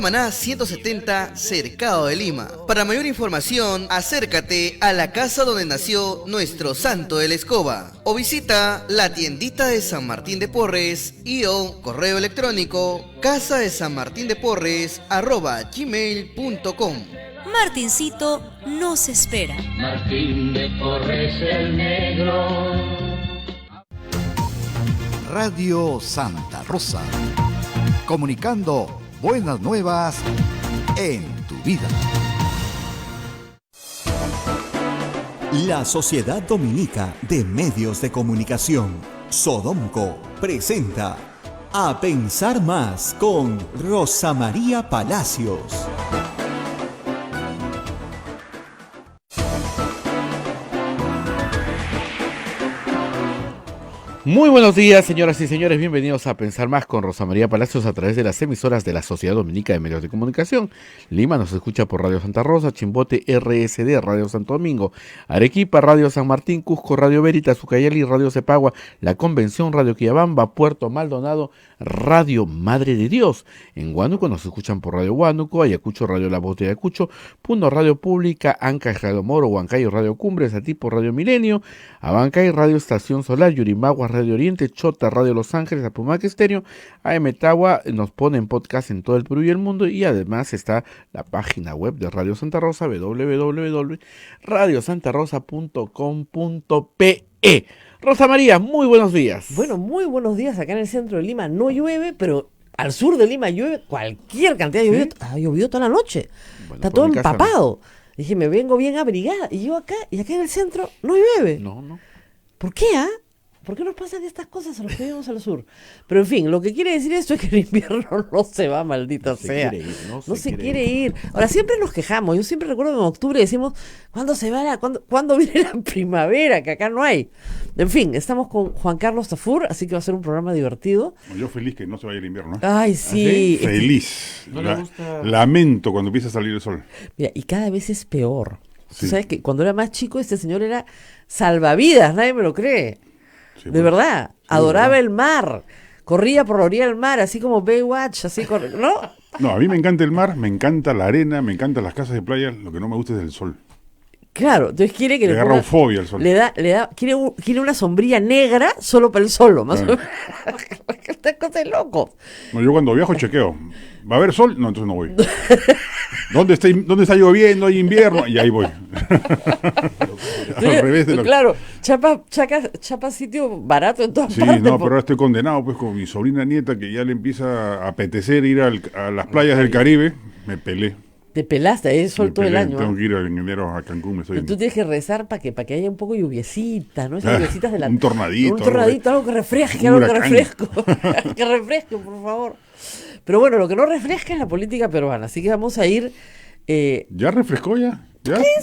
Maná 170, Cercado de Lima. Para mayor información, acércate a la casa donde nació nuestro santo de la escoba o visita la tiendita de San Martín de Porres o correo electrónico casadesanmartindeporres@gmail.com. Martincito nos espera. Martín de Porres el Negro. Radio Santa Rosa. Comunicando buenas nuevas en tu vida. La Sociedad Dominica de Medios de Comunicación, Sodomco, presenta A Pensar Más con Rosa María Palacios. Muy buenos días, señoras y señores, bienvenidos a Pensar Más con Rosa María Palacios a través de las emisoras de la Sociedad Dominica de Medios de Comunicación. Lima nos escucha por Radio Santa Rosa, Chimbote RSD, Radio Santo Domingo, Arequipa, Radio San Martín, Cusco, Radio Veritas, Ucayali, Radio Cepagua, La Convención, Radio Quillabamba, Puerto Maldonado, Radio Madre de Dios. En Huánuco nos escuchan por Radio Huánuco, Ayacucho, Radio La Voz de Ayacucho, Puno, Radio Pública, Ancash, Radio Moro, Huancayo, Radio Cumbres, Atipo, Radio Milenio, Abancay, Radio Estación Solar, Yurimagua, Radio Oriente, Chota, Radio Los Ángeles, Apumac Estéreo, AM Tagua, nos ponen podcast en todo el Perú y el mundo, y además está la página web de Radio Santa Rosa, www.radiosantarosa.com.pe. Rosa María, muy buenos días. Bueno, muy buenos días. Acá en el centro de Lima no llueve, pero al sur de Lima llueve cualquier cantidad de lluvia. Ha llovido toda la noche. Bueno, está todo empapado. Dije, me vengo bien abrigada. Y acá en el centro no llueve. No. ¿Por qué, ¿Por qué nos pasan estas cosas a los que vivimos al sur? Pero en fin, lo que quiere decir esto es que el invierno no se va, maldita sea. No se quiere ir. Ahora, siempre nos quejamos. Yo siempre recuerdo que en octubre decimos, ¿cuándo se va cuándo viene la primavera? Que acá no hay. En fin, estamos con Juan Carlos Tafur, así que va a ser un programa divertido. Yo feliz que no se vaya el invierno. Ay, sí. ¿Ah, sí? Feliz. ¿No le gusta? Lamento cuando empieza a salir el sol. Mira, y cada vez es peor. Sí. Tú sabes que cuando era más chico, este señor era salvavidas, nadie me lo cree. Sí, de bueno. verdad, Sí, adoraba ¿verdad? el mar, corría por la orilla del mar, así como Baywatch, ¿no? No, a mí me encanta el mar, me encanta la arena, me encantan las casas de playa, lo que no me gusta es el sol. Claro, entonces quiere que Le agarra eufobia al sol. quiere una sombrilla negra solo para el sol, más Claro. o menos. Esta cosa es loco. No, yo cuando viajo chequeo. ¿Va a haber sol? No, entonces no voy. ¿Dónde está lloviendo? ¿Hay invierno? Y ahí voy. Al revés de lo que... Claro, chapa sitio barato en todas Sí, partes. no, pero ahora estoy condenado pues con mi sobrina nieta que ya le empieza a apetecer ir a las playas del Caribe. Me pelé. Te pelaste, ahí es sol Me todo el pelé. año. Tengo que ir en enero a Cancún. Me estoy Pero tú tienes que rezar para que haya un poco de lluviecita, ¿no? Esas Ah, lluviecitas de la... un tornadito, algo que refresque, un algo que huracán. refresco. Que refresque, por favor. Pero bueno, lo que no refresca es la política peruana, así que vamos a ir... ¿Ya refrescó ya?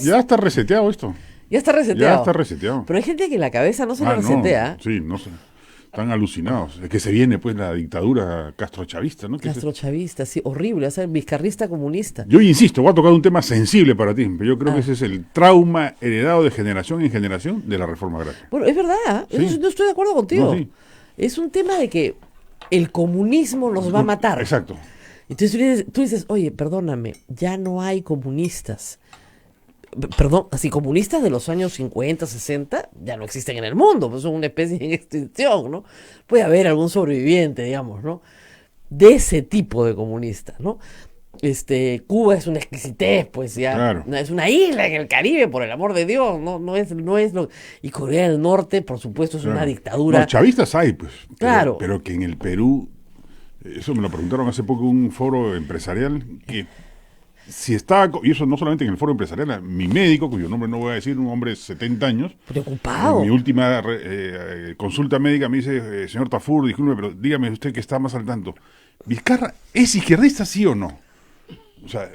Ya está reseteado esto. Ya está reseteado. Ya está reseteado. Pero hay gente que la cabeza no se lo resetea. No, sí, no sé. Están alucinados. Es que se viene pues la dictadura castrochavista, ¿no? Castrochavista, sí, horrible, o sea, vizcarrista comunista. Yo insisto, voy a tocar un tema sensible para ti, pero yo creo que ese es el trauma heredado de generación en generación de la reforma agraria. Bueno, es verdad, Sí. no estoy de acuerdo contigo. No, sí. Es un tema de que el comunismo nos va a matar. Exacto. Entonces tú dices, oye, perdóname, ya no hay comunistas. Perdón, así comunistas de los años 50, 60, ya no existen en el mundo, pues son una especie en extinción, ¿no? Puede haber algún sobreviviente, digamos, ¿no? De ese tipo de comunistas, ¿no? Cuba es una exquisitez, pues ya, Claro. es una isla en el Caribe, por el amor de Dios, no es lo... Y Corea del Norte, por supuesto, es una Claro. dictadura. No, chavistas hay, pues. Claro. Pero que en el Perú, eso me lo preguntaron hace poco en un foro empresarial, que si estaba, y eso no solamente en el foro empresarial, mi médico, cuyo nombre no voy a decir, un hombre de 70 años, Preocupado. en mi última consulta médica me dice, señor Tafur, disculpe, pero dígame usted que está más al tanto, ¿Vizcarra es izquierdista, sí o no? O sea,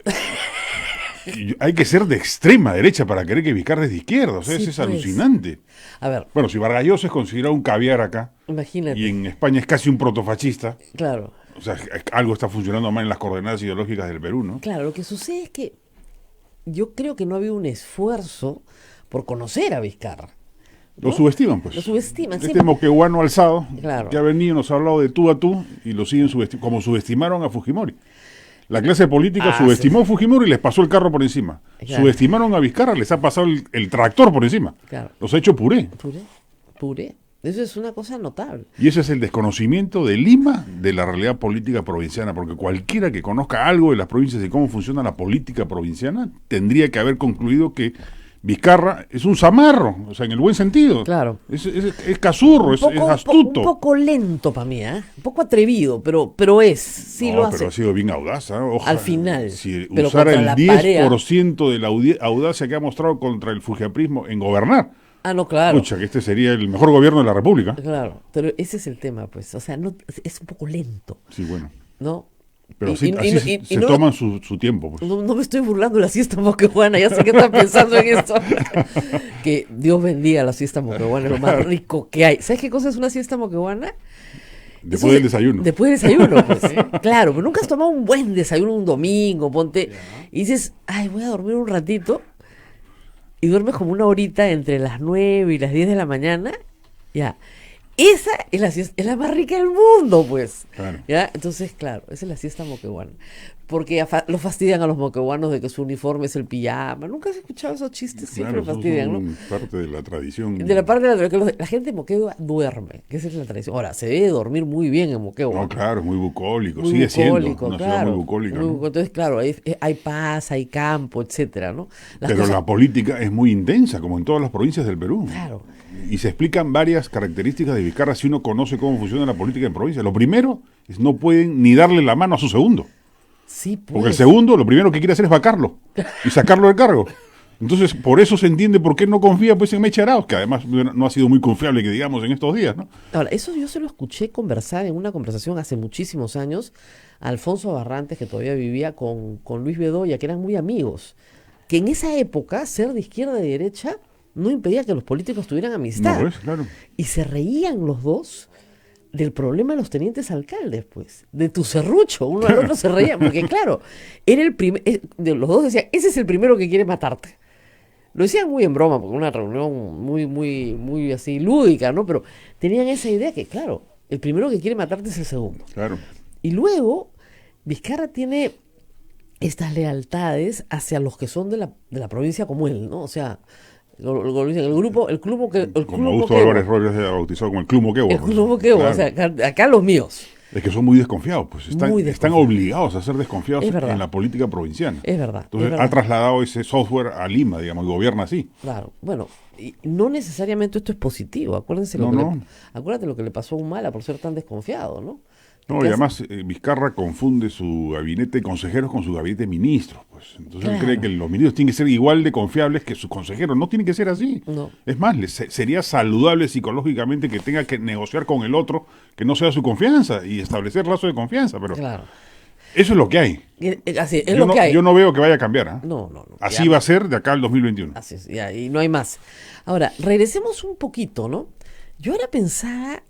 hay que ser de extrema derecha para creer que Vizcarra es de izquierda, o sea, Sí, eso es pues. alucinante. A ver, Bueno, si Vargas Llosa es considerado un caviar acá, imagínate. y en España es casi un protofascista, Claro. o sea, algo está funcionando mal en las coordenadas ideológicas del Perú, ¿no? Claro, lo que sucede es que yo creo que no ha habido un esfuerzo por conocer a Vizcarra. Lo subestiman, pues. Lo subestiman, Este sí. moqueguano alzado, Claro. que ha venido, nos ha hablado de tú a tú, y lo siguen subestimando, como subestimaron a Fujimori. La clase política subestimó a Fujimori y les pasó el carro por encima. Claro. Subestimaron a Vizcarra, les ha pasado el tractor por encima. Claro. Los ha hecho puré. Puré. Eso es una cosa notable. Y ese es el desconocimiento de Lima de la realidad política provinciana, porque cualquiera que conozca algo de las provincias y cómo funciona la política provinciana tendría que haber concluido que Vizcarra es un zamarro, o sea, en el buen sentido. Claro. Es cazurro, es astuto. Un poco lento para mí, ¿eh? Un poco atrevido, pero es. Sí no, lo hace. pero ha sido bien audaz. Al final. Si pero usara el la 10% de la audacia que ha mostrado contra el fujiaprismo en gobernar. No, claro. Pucha, que este sería el mejor gobierno de la República. Claro, pero ese es el tema, pues. O sea, no, es un poco lento. Sí, bueno. ¿No? Pero así se toman su tiempo. Pues. No me estoy burlando de la siesta moquehuana, ya sé que están pensando en esto. Que Dios bendiga la siesta moquehuana, es lo más rico que hay. ¿Sabes qué cosa es una siesta moquehuana? Después del desayuno. Después del desayuno, pues. Claro, pero nunca has tomado un buen desayuno un domingo, ponte, y dices, ay, voy a dormir un ratito, y duermes como una horita entre las 9 y las 10 de la mañana, ya. Esa es la siesta, es la más rica del mundo, pues. Claro. ¿Ya? Entonces, claro, esa es la siesta moquehuana. Porque los fastidian a los moquehuanos de que su uniforme es el pijama. ¿Nunca has escuchado esos chistes? Siempre Claro, lo fastidian, ¿no? Parte de la tradición. De la parte de la gente de Moquegua duerme, que esa es la tradición. Ahora, se debe dormir muy bien en Moquegua. No, claro, es muy bucólico. Muy Sigue bucólico, siendo una ciudad muy bucólica. ¿no? Entonces, claro, hay paz, hay campo, etcétera, ¿no? Pero la política es muy intensa, como en todas las provincias del Perú. Claro. Y se explican varias características de Vizcarra si uno conoce cómo funciona la política en provincia. Lo primero es no pueden ni darle la mano a su segundo. Sí, pues. Porque el segundo lo primero que quiere hacer es vacarlo y sacarlo del cargo. Entonces, por eso se entiende por qué no confía pues en Meche Arauz, que además no ha sido muy confiable, que digamos, en estos días, ¿no? Ahora, eso yo se lo escuché conversar en una conversación hace muchísimos años a Alfonso Barrantes, que todavía vivía con Luis Bedoya, que eran muy amigos. Que en esa época, ser de izquierda y derecha no impedía que los políticos tuvieran amistad. No, pues, claro. Y se reían los dos del problema de los tenientes alcaldes, pues, de tu serrucho, uno al otro se reía, porque claro, era el primer, los dos decían, ese es el primero que quiere matarte. Lo decían muy en broma, porque una reunión muy así lúdica, ¿no? Pero tenían esa idea que, claro, el primero que quiere matarte es el segundo. Claro. Y luego, Vizcarra tiene estas lealtades hacia los que son de la provincia como él, ¿no? O sea, el club Como Augusto Álvarez Robles ha bautizado como el Club Moquegua. El Club Moquegua, claro. o sea, acá los míos. Es que son muy desconfiados, pues están desconfiados. obligados a ser desconfiados Es verdad. en la política provinciana. Es verdad. Entonces es verdad. ha trasladado ese software a Lima, digamos, y gobierna así. Claro, bueno, y no necesariamente esto es positivo. Acuérdense acuérdate lo que le pasó a Humala por ser tan desconfiado, ¿no? No, y además Vizcarra confunde su gabinete de consejeros con su gabinete de ministros, pues. Entonces él cree que los ministros tienen que ser igual de confiables que sus consejeros. No tiene que ser así. No. Es más, sería saludable psicológicamente que tenga que negociar con el otro que no sea su confianza y establecer lazos de confianza, pero Claro. eso es lo que hay. Así, es lo que hay. Yo no veo que vaya a cambiar. ¿eh? No. Así va a ser de acá al 2021. Así es, ya, y no hay más. Ahora, regresemos un poquito, ¿no? Yo ahora pensaba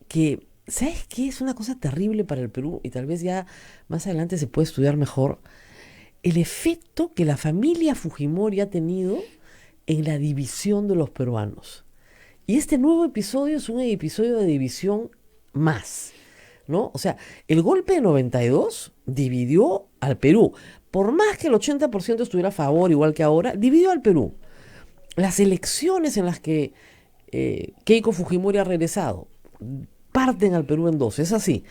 que, ¿sabes qué? Es una cosa terrible para el Perú y tal vez ya más adelante se puede estudiar mejor. El efecto que la familia Fujimori ha tenido en la división de los peruanos. Y este nuevo episodio es un episodio de división más, ¿no? O sea, el golpe de 92 dividió al Perú. Por más que el 80% estuviera a favor, igual que ahora, dividió al Perú. Las elecciones en las que Keiko Fujimori ha regresado parten al Perú en dos, es así.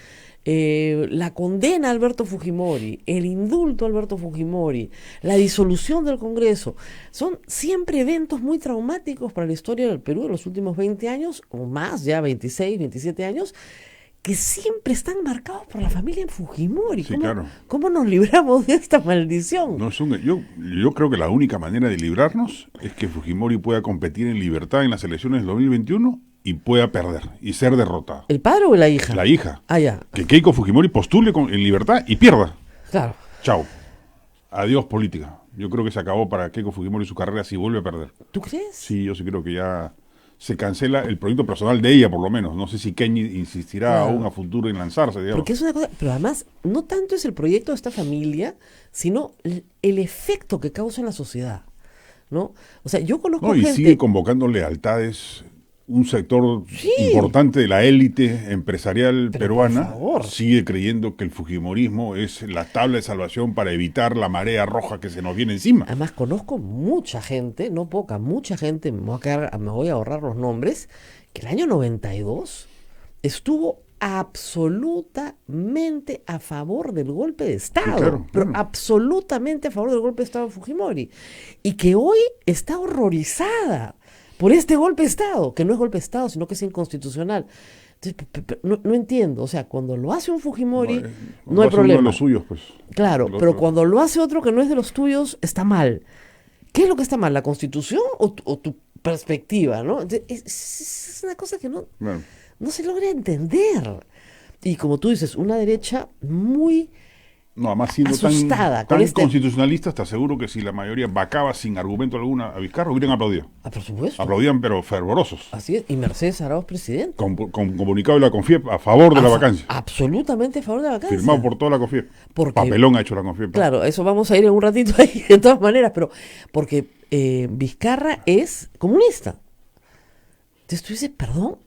La condena a Alberto Fujimori, el indulto a Alberto Fujimori, la disolución del Congreso, son siempre eventos muy traumáticos para la historia del Perú de los últimos 20 años, o más, ya 26, 27 años, que siempre están marcados por la familia Fujimori. Sí, claro. ¿Cómo nos libramos de esta maldición? No, yo creo que la única manera de librarnos es que Fujimori pueda competir en libertad en las elecciones del 2021 y pueda perder y ser derrotado. ¿El padre o la hija? La hija. Ah, ya. Que Keiko Fujimori postule en libertad y pierda. Claro. Chao. Adiós política. Yo creo que se acabó para Keiko Fujimori su carrera si vuelve a perder. ¿Tú crees? Sí, yo sí creo que ya se cancela el proyecto personal de ella, por lo menos. No sé si Kenny insistirá aún a futuro en lanzarse, digamos. Porque es una cosa, pero además, no tanto es el proyecto de esta familia, sino el efecto que causa en la sociedad, ¿no? O sea, yo conozco No, y gente... sigue convocando lealtades un sector importante de la élite empresarial peruana sigue creyendo que el fujimorismo es la tabla de salvación para evitar la marea roja que se nos viene encima. Además, conozco mucha gente, no poca, mucha gente, me voy a ahorrar los nombres, que el año 92 estuvo absolutamente a favor del golpe de Estado, Sí, claro. pero absolutamente a favor del golpe de Estado de Fujimori, y que hoy está horrorizada por este golpe de Estado, que no es golpe de Estado, sino que es inconstitucional. Entonces, no entiendo, o sea, cuando lo hace un Fujimori, no hay problema. Uno de los suyos, pues. Claro, pero cuando lo hace otro que no es de los tuyos, está mal. ¿Qué es lo que está mal? ¿La Constitución o tu perspectiva, no? Es una cosa que no se logra entender. Y como tú dices, una derecha muy además siendo asustada tan con constitucionalista, está seguro que si la mayoría vacaba sin argumento alguna a Vizcarra, hubieran aplaudido. Por supuesto. Aplaudían, pero fervorosos. Así es, y Mercedes Arauz presidente. Con comunicado de la CONFIEP a favor de la vacancia. Absolutamente a favor de la vacancia. Firmado por toda la CONFIEP. Porque, papelón ha hecho la CONFIEP. Claro, eso vamos a ir en un ratito ahí, de todas maneras, pero porque Vizcarra es comunista. Entonces tú dices, perdón.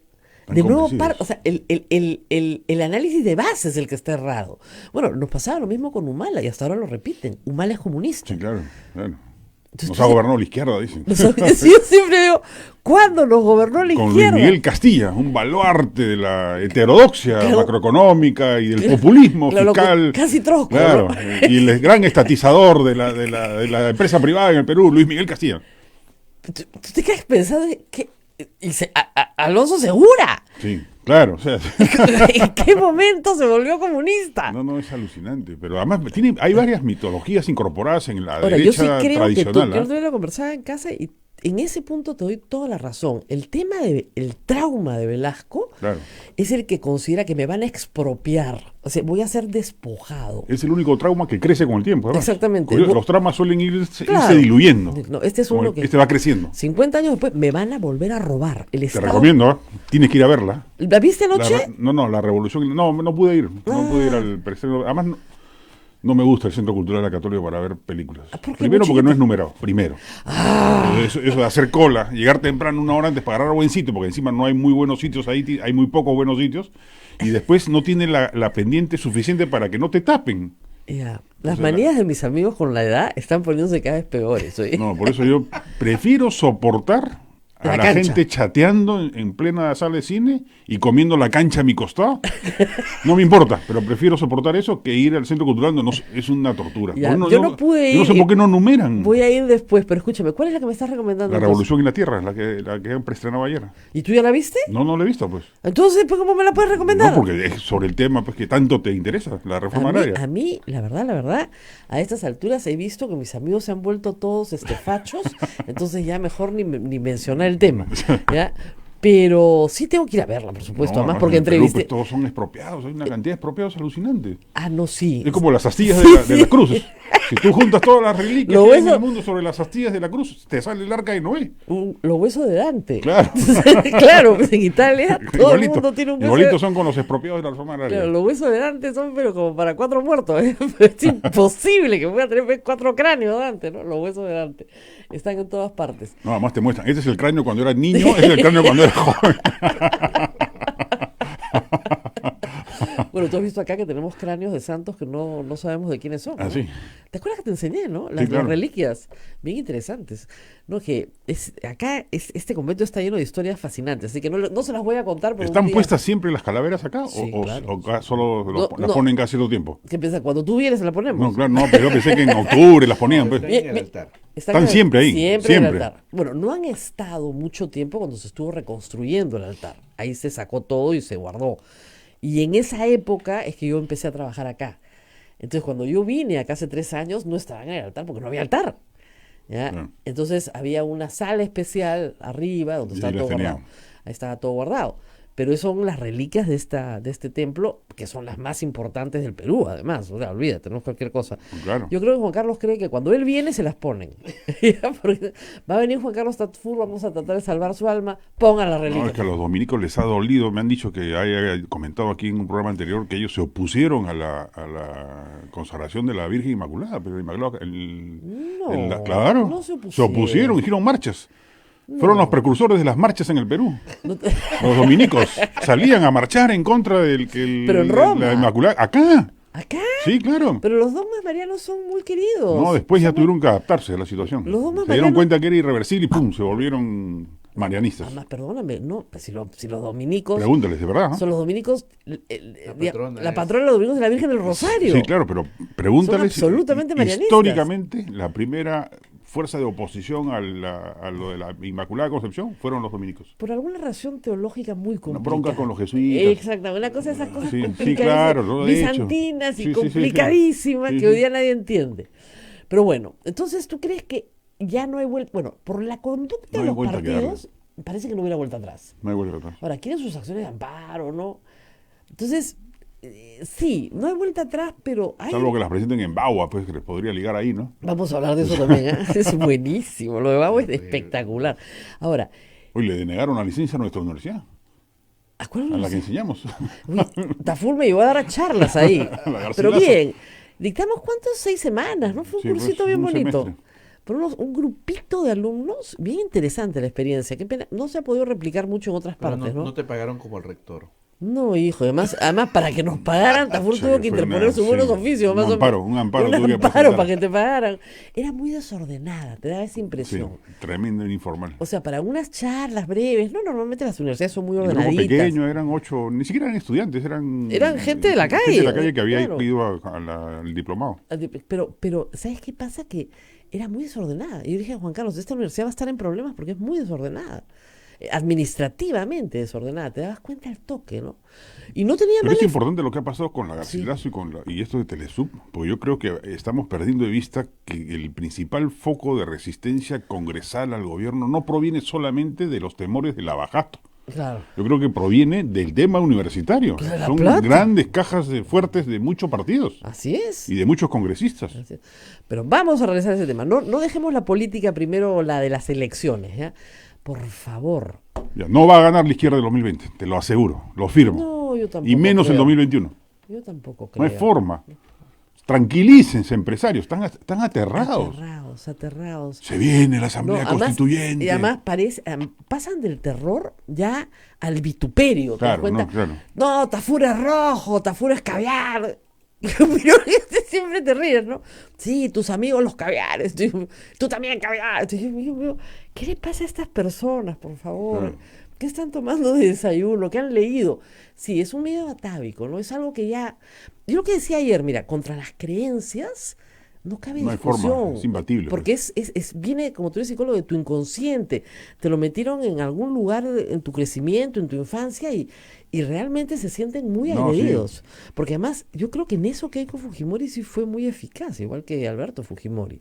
De nuevo, o sea, el análisis de base es el que está errado. Bueno, nos pasaba lo mismo con Humala y hasta ahora lo repiten. Humala es comunista. Sí, claro. Nos ha gobernado la izquierda, dicen. Sí, yo siempre digo, ¿cuándo nos gobernó la izquierda? Con Luis Miguel Castilla, un baluarte de la heterodoxia macroeconómica y del populismo fiscal. Casi trosco. Claro, ¿no? y el gran estatizador de la empresa privada en el Perú, Luis Miguel Castilla. ¿Tú te quedas pensando que Alonso Segura? Sí, claro. O sea. ¿En qué momento se volvió comunista? No, es alucinante. Pero además hay varias mitologías incorporadas en la derecha yo sí creo tradicional. Que yo lo conversaba en casa y en ese punto te doy toda la razón. El tema el trauma de Velasco es el que considera que me van a expropiar. O sea, voy a ser despojado. Es el único trauma que crece con el tiempo. Además. Exactamente. Los traumas suelen irse diluyendo. No, este es uno que... Este va creciendo. 50 años después me van a volver a robar. El Estado... Te recomiendo, tienes que ir a verla. ¿La viste anoche? La revolución... No pude ir. No pude ir al preestreno. Además... No me gusta el Centro Cultural de la Católica para ver películas. Primero porque no es numerado, primero. Eso de hacer cola, llegar temprano 1 hora antes para agarrar buen sitio, porque encima no hay muy buenos sitios ahí, hay muy pocos buenos sitios, y después no tiene la pendiente suficiente para que no te tapen. Las manías de mis amigos con la edad están poniéndose cada vez peores. No, por eso yo prefiero soportar a la gente chateando en plena sala de cine y comiendo la cancha a mi costado. No me importa, pero prefiero soportar eso que ir al Centro Cultural, es una tortura. Yo no pude ir. Yo no sé por qué no numeran. Voy a ir después, pero escúchame, ¿cuál es la que me estás recomendando? La Revolución en la Tierra, la que han preestrenado ayer. ¿Y tú ya la viste? No la he visto, pues. Entonces, ¿cómo me la puedes recomendar? No, porque es sobre el tema pues que tanto te interesa, la reforma agraria. A mí, la verdad, a estas alturas he visto que mis amigos se han vuelto todos fachos, entonces ya mejor ni mencionar el tema. ¿Ya? Pero sí tengo que ir a verla, por supuesto. Además, porque entrevisté. Pues, todos son expropiados, hay una cantidad de expropiados alucinante. No, sí. Es como las astillas de las cruces. Si tú juntas todas las reliquias que hay en el mundo sobre las astillas de la cruz, te sale el arca de Noé. Los huesos de Dante. Claro. Claro, pues en Italia todo el mundo tiene un hueso. Igualitos son con los expropiados de la reforma agraria. Claro, los huesos de Dante son pero como para 4 muertos. Es imposible que pueda tener 4 cráneos Dante, ¿no? Los huesos de Dante están en todas partes. No, además te muestran. Este es el cráneo cuando era niño, este es el cráneo cuando era joven. Bueno, tú has visto acá que tenemos cráneos de santos que no sabemos de quiénes son. ¿No? Sí. ¿Te acuerdas que te enseñé, no? Las reliquias, bien interesantes. No, que este convento está lleno de historias fascinantes, así que no se las voy a contar. ¿Están puestas siempre las calaveras acá? Sí, o solo las ponen cada cierto tiempo? ¿Qué piensas? Cuando tú vienes, ¿la ponemos? No, claro, no, pero yo pensé que en octubre las ponían. Pues. Están siempre ahí. Siempre en el altar. Bueno, no han estado mucho tiempo cuando se estuvo reconstruyendo el altar. Ahí se sacó todo y se guardó. Y en esa época es que yo empecé a trabajar acá. Entonces, cuando yo vine acá hace 3 años, no estaban en el altar porque no había altar. ¿Ya? No. Entonces, había una sala especial arriba donde estaba todo guardado. Ahí estaba todo guardado. Pero son las reliquias de este templo, que son las más importantes del Perú, además. O sea, olvídate, no es cualquier cosa. Claro. Yo creo que Juan Carlos cree que cuando él viene se las ponen. Porque va a venir Juan Carlos Tafur, vamos a tratar de salvar su alma, pongan las reliquias. No, es que a los dominicos les ha dolido. Me han dicho que haya comentado aquí en un programa anterior que ellos se opusieron a la consagración de la Virgen Inmaculada. Pero Inmaculada, claro, no se opusieron, hicieron marchas. Fueron los precursores de las marchas en el Perú. Los dominicos salían a marchar en contra del Pero en Roma. la Inmaculada. Acá. ¿Acá? Sí, claro. Pero los dogmas marianos son muy queridos. No, después ya tuvieron que adaptarse a la situación. Los dogmas Se dieron marianos- cuenta que era irreversible y ¡pum! Se volvieron marianistas. Además, perdóname, no, pues si los dominicos... Pregúntales, de verdad. ¿no? Son los dominicos... patrona la patrona de los dominicos es la Virgen del Rosario. Sí, claro, pero pregúntales. Son absolutamente marianistas. Históricamente, la primera fuerza de oposición a lo de la Inmaculada Concepción fueron los dominicos. Por alguna razón teológica muy Una complicada. bronca con los jesuitas. Exactamente, una cosa de esas cosas Sí, sí, complicadas, claro, lo he hecho. bizantinas y Sí, sí, sí, sí. complicadísimas Sí, que sí. hoy día nadie entiende. Pero bueno, entonces tú crees que ya no hay vuelta... Bueno, por la conducta No de hay los vuelta que partidos, parece que no hubiera vuelta atrás. No hay vuelta atrás. Ahora, quieren sus acciones de amparo, ¿no? Entonces, sí, no hay vuelta atrás, pero hay... Salvo que las presenten en Bagua, pues que les podría ligar ahí, ¿no? Vamos a hablar de eso también, ¿eh? Es buenísimo, lo de Babo es espectacular. Ahora, Hoy le denegaron la licencia a nuestra universidad, ¿a cuál a la que universidad? enseñamos. Uy, Tafur me llevó a dar charlas ahí. La Garcilaso. Pero bien, dictamos cuántos, 6 semanas, ¿no? Fue un Sí, cursito pues, bien un bonito. semestre. Por un grupito de alumnos, bien interesante la experiencia. Qué pena, no se ha podido replicar mucho en otras Pero partes, ¿no? no te pagaron como el rector. No, hijo, además para que nos pagaran, Tafur Sí, tuvo que fue interponer sus sí, buenos oficios. un más o amparo, menos. un amparo Un tuve que amparo presentar. para que te pagaran. Era muy desordenada, te daba esa Sí, impresión. tremendo informal. O sea, para unas charlas breves, no, normalmente las universidades son muy El grupo ordenaditas. pequeño, eran 8, ni siquiera eran estudiantes, eran gente de la Gente calle, de la calle que había claro. ido al diplomado. Pero, ¿sabes qué pasa? Que era muy desordenada. Y yo dije, Juan Carlos, esta universidad va a estar en problemas porque es muy desordenada. Administrativamente desordenada. Te dabas cuenta al toque, ¿no? Y no tenía Pero es mala... importante lo que ha pasado con la Garcilaso y esto de Telesub, porque yo creo que estamos perdiendo de vista que el principal foco de resistencia congresal al gobierno no proviene solamente de los temores del abajato. Claro. Yo creo que proviene del tema universitario. De la Son plata. grandes cajas fuertes de muchos partidos Así es. y de muchos congresistas. Así es. Pero vamos a regresar a ese tema. No dejemos la política primero, la de las elecciones, ¿ya? Por favor. Ya, no va a ganar la izquierda del 2020, te lo aseguro, lo firmo. No, yo tampoco Y menos el creo. 2021. Yo tampoco No creo. hay forma. Tranquilícense, empresarios, están aterrados. Aterrados. Se viene la Asamblea No, además- Constituyente. Y además pasan del terror ya al vituperio. ¿te das Claro, cuenta? no, claro. No, Tafur es rojo, Tafur es caviar. Pero siempre te ríes, ¿no? Sí, tus amigos los caviares, tú también caviar. ¿Qué le pasa a estas personas, por favor? Claro. ¿Qué están tomando de desayuno? ¿Qué han leído? Sí, es un medio atávico, ¿no? Es algo que ya... Yo lo que decía ayer, mira, contra las creencias no cabe No hay discusión. forma, es imbatible, Porque viene, como tú eres psicólogo, de tu inconsciente. Te lo metieron en algún lugar en tu crecimiento, en tu infancia, y realmente se sienten muy No, agredidos. Porque además, yo creo que en eso Keiko Fujimori sí fue muy eficaz, igual que Alberto Fujimori.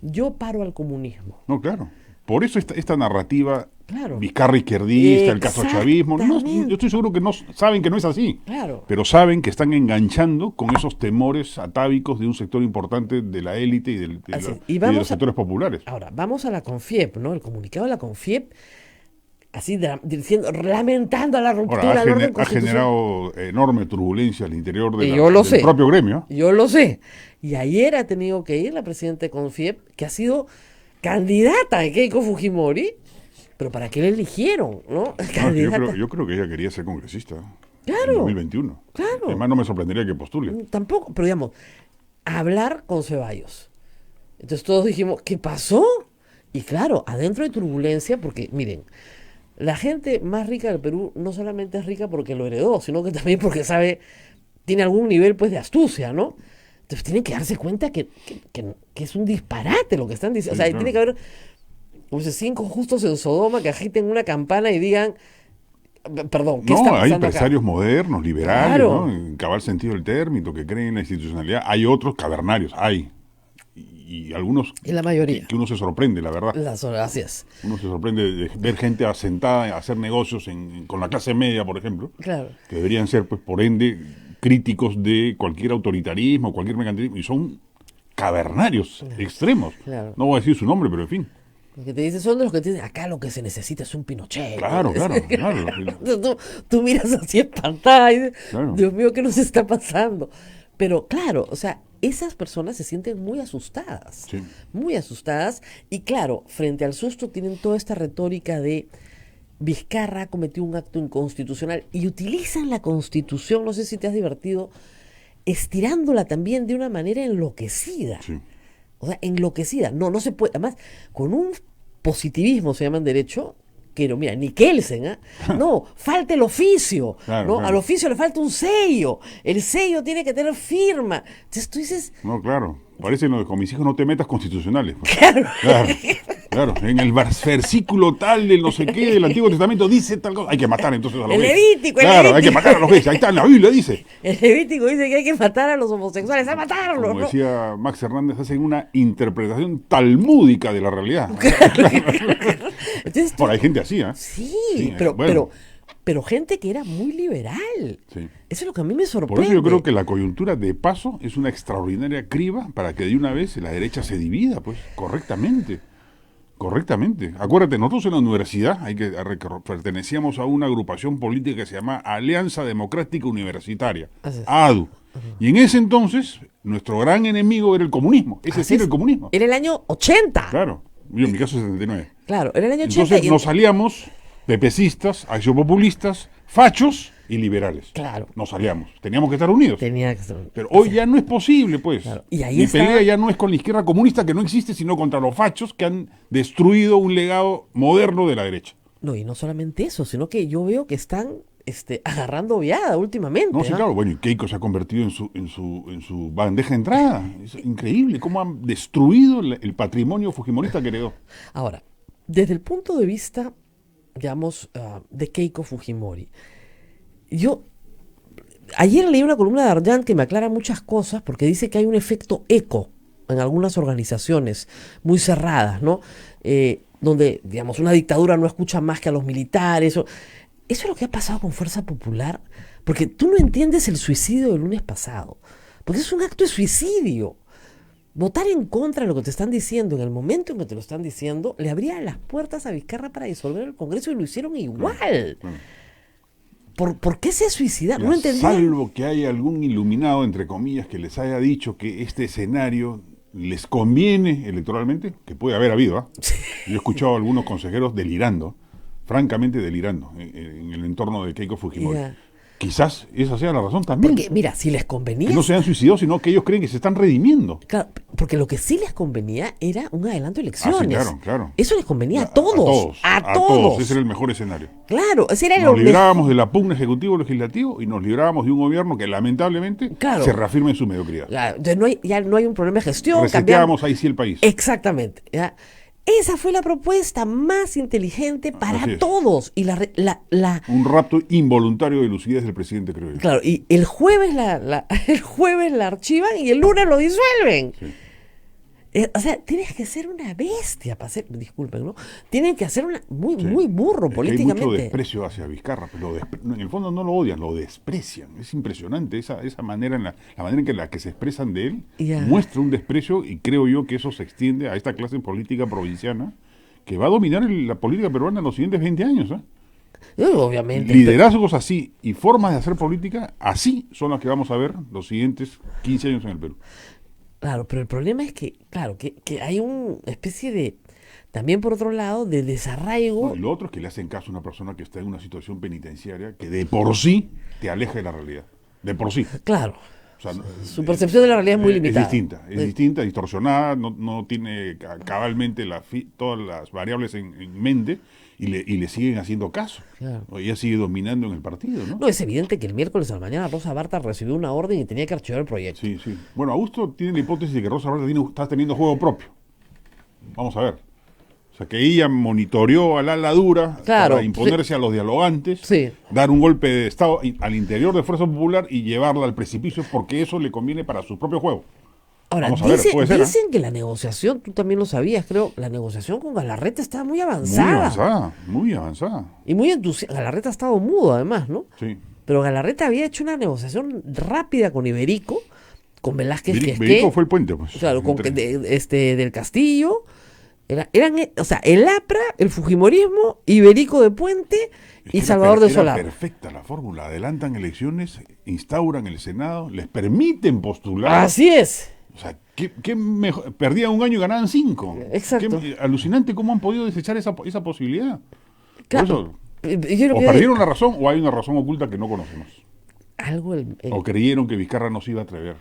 Yo paro al comunismo. No, claro. Por eso esta narrativa Claro. Vizcarra izquierdista, el caso chavismo, Exactamente. yo estoy seguro que no saben que no es así. Claro. Pero saben que están enganchando con esos temores atávicos de un sector importante de la élite y Así es. y de los sectores populares. Ahora, vamos a la CONFIEP, ¿no? El comunicado de la CONFIEP, así diciendo, lamentando la ruptura Ahora, del orden ha constitucional. generado enorme turbulencia al interior Y yo lo del sé. propio gremio. Yo lo sé. Y ayer ha tenido que ir la presidenta de CONFIEP, que ha sido candidata de Keiko Fujimori, pero ¿para qué la eligieron, no? Candidata. Yo creo que ella quería ser congresista. Claro. En 2021. Claro. Además, no me sorprendería que postule. Tampoco, pero digamos, hablar con Ceballos. Entonces todos dijimos, ¿qué pasó? Y claro, adentro hay turbulencia, porque miren, la gente más rica del Perú no solamente es rica porque lo heredó, sino que también porque tiene algún nivel pues de astucia, ¿no? Entonces tienen que darse cuenta que es un disparate lo que están diciendo. Sí, O sea, claro. tiene que haber como si 5 justos en Sodoma que agiten una campana y digan, perdón, ¿qué está No, hay pasando acá? empresarios modernos, liberales, Claro. ¿no? En cabal sentido del término, que creen en la institucionalidad. Hay otros cavernarios, hay. Y algunos En la mayoría. que uno se sorprende, la verdad. Las gracias. Uno se sorprende de ver gente asentada a hacer negocios con la clase media, por ejemplo, Claro. que deberían ser, pues, por ende, críticos de cualquier autoritarismo, cualquier mecanismo, y son cavernarios extremos. Claro. No voy a decir su nombre, pero en fin. Los que te dicen son de los que te dicen, acá lo que se necesita es un Pinochet. Claro, claro. Tú miras así espantada y dices, Claro. Dios mío, ¿qué nos está pasando? Pero claro, o sea, esas personas se sienten muy asustadas, Sí. muy asustadas, y claro, frente al susto tienen toda esta retórica de Vizcarra cometió un acto inconstitucional y utilizan la Constitución, no sé si te has divertido, estirándola también de una manera enloquecida. Sí. O sea, enloquecida. No se puede. Además, con un positivismo se llama en derecho, que no, mira, ni Kelsen, ¿ah? No, falta el oficio. Claro, ¿no? claro. Al oficio le falta un sello. El sello tiene que tener firma. Entonces tú dices, No, claro. Parece lo de con mis hijos no te metas constitucionales. Pues. claro. Claro, claro. En el versículo tal del no sé qué del Antiguo Testamento dice tal cosa. Hay que matar entonces a los El gays. Levítico, el Claro, hay que Levítico. matar a los gays. Ahí está, en la Biblia dice. El Levítico dice que hay que matar a los homosexuales, a matarlos, Como ¿no? decía Max Hernández, hacen una interpretación talmúdica de la realidad. Entonces, Por hay gente así, ¿eh? sí, Sí, pero, bueno. pero gente que era muy liberal. Sí. Eso es lo que a mí me sorprende. Por eso yo creo que la coyuntura de paso es una extraordinaria criba para que de una vez la derecha se divida, pues, correctamente. Correctamente. Acuérdate, nosotros en la universidad pertenecíamos a una agrupación política que se llama Alianza Democrática Universitaria, Así es. ADU. Y en ese entonces, nuestro gran enemigo era el comunismo. Ese Así sí era es. el comunismo. Era el año 80. Claro. Yo en mi caso 79. Claro, era el año 80. Entonces y- nos aliamos pepecistas, accionpopulistas, fachos y liberales. Claro. Nos aliamos. Teníamos que estar unidos. Tenía que ser. Pero hoy ya no es posible, pues. Claro. Y ahí Mi está- pelea ya no es con la izquierda comunista, que no existe, sino contra los fachos que han destruido un legado moderno de la derecha. No, y no solamente eso, sino que yo veo que están agarrando viada últimamente. No, sí, ¿ah? claro. Bueno, y Keiko se ha convertido en su bandeja de entrada. Es increíble cómo han destruido el patrimonio fujimorista que heredó. Ahora, desde el punto de vista, digamos, de Keiko Fujimori, yo ayer leí una columna de Arjan que me aclara muchas cosas porque dice que hay un efecto eco en algunas organizaciones muy cerradas, ¿no? Donde, digamos, una dictadura no escucha más que a los militares. Eso es lo que ha pasado con Fuerza Popular, porque tú no entiendes el suicidio del lunes pasado, porque es un acto de suicidio. Votar en contra de lo que te están diciendo en el momento en que te lo están diciendo le abría las puertas a Vizcarra para disolver el Congreso y lo hicieron igual. ¿Por qué se suicidaron? No Mira, entendía. salvo que haya algún iluminado, entre comillas, que les haya dicho que este escenario les conviene electoralmente, que puede haber habido. ¿Ah? Yo he escuchado a algunos consejeros delirando, francamente delirando, en el entorno de Keiko Fujimori. Ya. Quizás esa sea la razón también. Porque, mira, si les convenía. Que no se han suicidado, sino que ellos creen que se están redimiendo. Claro, porque lo que sí les convenía era un adelanto de elecciones. Ah, sí, claro, claro. Eso les convenía a todos. A todos. Ese era el mejor escenario. Claro, ese era Nos lo mejor. librábamos de la pugna ejecutivo-legislativo y nos librábamos de un gobierno que lamentablemente Claro. se reafirma en su mediocridad. Claro, entonces ya no hay un problema de gestión. Reseteábamos ahí sí el país. Exactamente. ¿ya? Esa fue la propuesta más inteligente para Así es. todos. Y Un rapto involuntario de lucidez del presidente, creo yo. claro, y el jueves el jueves la archivan y el lunes lo disuelven. Sí. O sea, tienes que ser una bestia para hacer, disculpen, ¿no? Tienen que hacer muy, Sí. muy burro Es que hay políticamente. mucho desprecio hacia Vizcarra, pero en el fondo no lo odian, lo desprecian. Es impresionante esa manera, la manera en la que se expresan de él, Ya. muestra un desprecio y creo yo que eso se extiende a esta clase política provinciana que va a dominar la política peruana en los siguientes 20 años. Obviamente. Liderazgos así y formas de hacer política así son las que vamos a ver los siguientes 15 años en el Perú. Claro, pero el problema es que, claro, que hay una especie de, también por otro lado, de desarraigo. No, y lo otro es que le hacen caso a una persona que está en una situación penitenciaria que de por sí te aleja de la realidad. De por sí. Claro. O sea, Su percepción de la realidad es muy limitada. Es distinta, distorsionada, no tiene cabalmente todas las variables en mente y le siguen haciendo caso. Claro. Ella sigue dominando en el partido, ¿no? No, es evidente que el miércoles a la mañana Rosa Barta recibió una orden y tenía que archivar el proyecto. Sí, sí. Bueno, Augusto tiene la hipótesis de que Rosa Barta está teniendo juego propio. Vamos a ver. O sea, que ella monitoreó al ala dura Claro, para imponerse a los dialogantes, Sí. dar un golpe de Estado al interior de Fuerza Popular y llevarla al precipicio porque eso le conviene para su propio juego. Ahora, Vamos a ver, puede ser, dicen que la negociación, tú también lo sabías, creo, la negociación con Galarreta estaba muy Muy avanzada. avanzada, muy avanzada. Y muy entusiasta. Galarreta ha estado mudo, además, ¿no? Sí. Pero Galarreta había hecho una negociación rápida con Iberico, con Velázquez Berico Quesqué, fue el puente, pues. claro, con Entre- del Castillo, O sea, el APRA, el Fujimorismo, Iberico de Puente y Salvador de Solá. Era perfecta la fórmula. Adelantan elecciones, instauran el Senado, les permiten postular. Así es. O sea, ¿qué mejor? Perdían un año y ganaban 5. Exacto. Alucinante cómo han podido desechar esa posibilidad. Claro. Por eso, o perdieron la razón o hay una razón oculta que no conocemos. O creyeron que Vizcarra no se iba a atrever.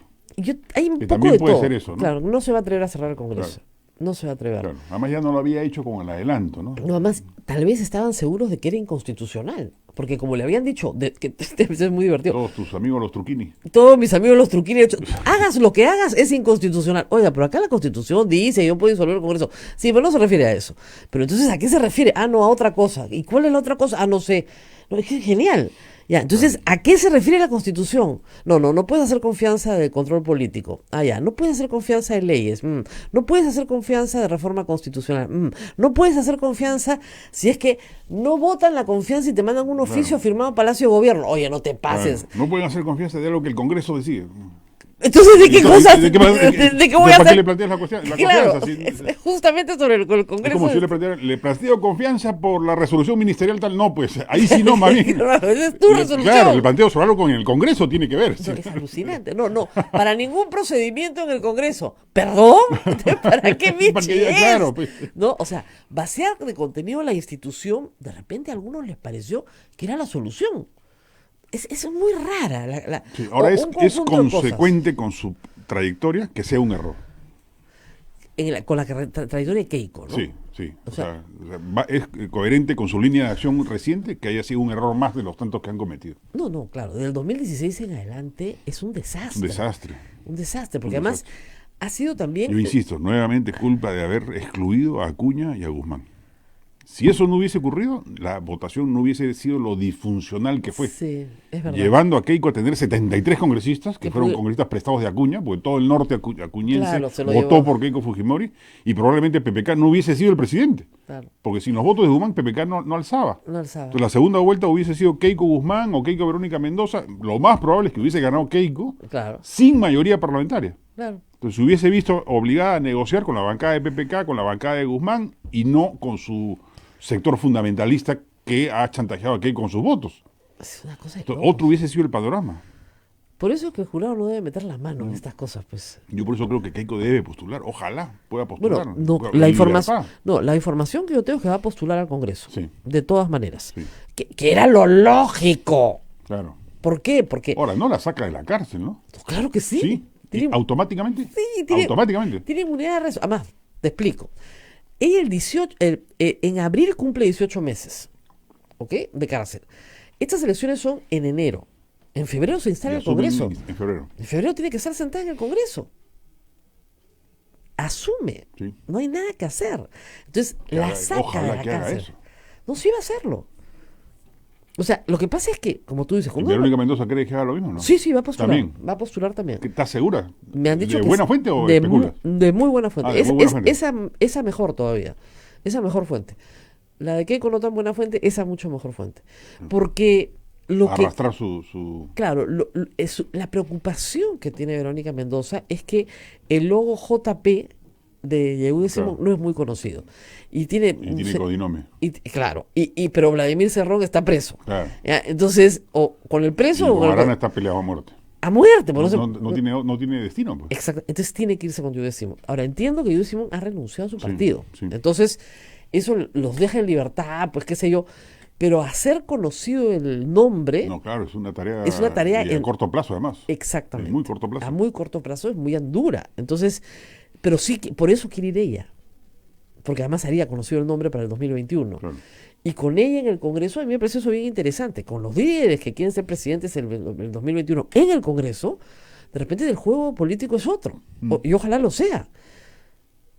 Hay un que poco también de puede todo. ser eso, ¿no? Claro, no se va a atrever a cerrar el Congreso. Claro. No se va a atrever. Claro. Además ya no lo había hecho con el adelanto, ¿no? No, además, tal vez estaban seguros de que era inconstitucional. Porque como le habían dicho, que es muy divertido. Todos tus amigos los truquini. Todos mis amigos los truquines, hagas lo que hagas, es inconstitucional. Oiga, pero acá la Constitución dice, yo puedo disolver el Congreso. Sí, pero no se refiere a eso. Pero entonces, ¿a qué se refiere? Ah, no, a otra cosa. ¿Y cuál es la otra cosa? Ah, no sé. No, es que es genial. Ya, entonces, ¿a qué se refiere la Constitución? No puedes hacer confianza del control político. Ah, ya, no puedes hacer confianza de leyes. No puedes hacer confianza de reforma constitucional. No puedes hacer confianza si es que no votan la confianza y te mandan un oficio firmado Palacio de Gobierno. Oye, no te pases. Claro. No pueden hacer confianza de algo que el Congreso decide. Entonces, ¿de qué cosas? ¿De qué voy a hacer? ¿Para qué le planteas la claro, confianza? Justamente sobre el Congreso. Es como si le planteo confianza por la resolución ministerial tal. No, pues ahí sí no, más bien. Claro, esa es tu resolución. Claro, el planteo sobre algo con el Congreso tiene que ver. No, es alucinante. No, para ningún procedimiento en el Congreso. ¿Perdón? ¿Para qué miche es? Claro, pues. No, o sea, vaciar de contenido la institución, de repente a algunos les pareció que era la solución. Es muy rara. Sí, ahora es consecuente con su trayectoria que sea un error. Con la trayectoria de Keiko, ¿no? Sí. O sea, es coherente con su línea de acción reciente que haya sido un error más de los tantos que han cometido. No, claro. Del 2016 en adelante es un desastre. Un desastre, porque además ha sido también... Yo insisto, nuevamente culpa de haber excluido a Acuña y a Guzmán. Si eso no hubiese ocurrido, la votación no hubiese sido lo disfuncional que fue. Sí, es verdad. Llevando a Keiko a tener 73 congresistas, que fueron congresistas prestados de Acuña, porque todo el norte acuñense votó por Keiko Fujimori, y probablemente PPK no hubiese sido el presidente. Claro. Porque sin los votos de Guzmán, PPK no alzaba. Entonces la segunda vuelta hubiese sido Keiko Guzmán o Keiko Verónica Mendoza. Lo más probable es que hubiese ganado Keiko sin mayoría parlamentaria. Claro. Entonces se hubiese visto obligada a negociar con la bancada de PPK, con la bancada de Guzmán, y no con su sector fundamentalista que ha chantajeado a Keiko con sus votos. Es una cosa otro hubiese sido el panorama. Por eso es que el jurado no debe meter la mano en estas cosas, pues. Yo por eso creo que Keiko debe postular. Ojalá pueda postular. Bueno, la información que yo tengo es que va a postular al Congreso. Sí. De todas maneras. Sí. Que era lo lógico. Claro. ¿Por qué? Porque... Ahora, no la saca de la cárcel, ¿no? Claro que sí. Sí. ¿Automáticamente? Sí, automáticamente. Tiene inmunidad de arresto. Además, te explico. Ella en abril cumple 18 meses, ¿ok? De cárcel. Estas elecciones son en enero. En febrero se instala el Congreso. En febrero. En febrero tiene que estar sentada en el Congreso. Asume. Sí. No hay nada que hacer. Entonces, la saca de la cárcel. No, sí va a hacerlo. O sea, lo que pasa es que, como tú dices... ¿Verónica Mendoza cree que haga lo mismo, no? Sí, va a postular. ¿También? Va a postular también. ¿Estás segura? Me han dicho ¿De buena fuente o de muy buena fuente. De muy buena fuente. Esa mejor todavía. Esa mejor fuente. La de Keiko no tan buena fuente, esa mucho mejor fuente. Porque arrastrar su... Claro, la preocupación que tiene Verónica Mendoza es que el logo JP de Yehuda Simón no es muy conocido. Y tiene codinome. Claro, pero Vladimir Cerrón está preso. Claro. Entonces, o con el preso... o con Arana está peleado a muerte. A muerte. No tiene destino. Pues. Exacto. Entonces tiene que irse con Yehuda Simón. Ahora, entiendo que Yehuda Simón ha renunciado a su partido. Sí. Entonces, eso los deja en libertad, pues qué sé yo. Pero hacer conocido el nombre... No, claro, es una tarea a corto plazo, además. Exactamente. En muy corto plazo. A muy corto plazo es muy dura. Entonces, pero sí, por eso quiere ir ella. Porque además haría conocido el nombre para el 2021. Claro. Y con ella en el Congreso, a mí me parece eso bien interesante. Con los líderes que quieren ser presidentes en el 2021 en el Congreso, de repente el juego político es otro. Y ojalá lo sea.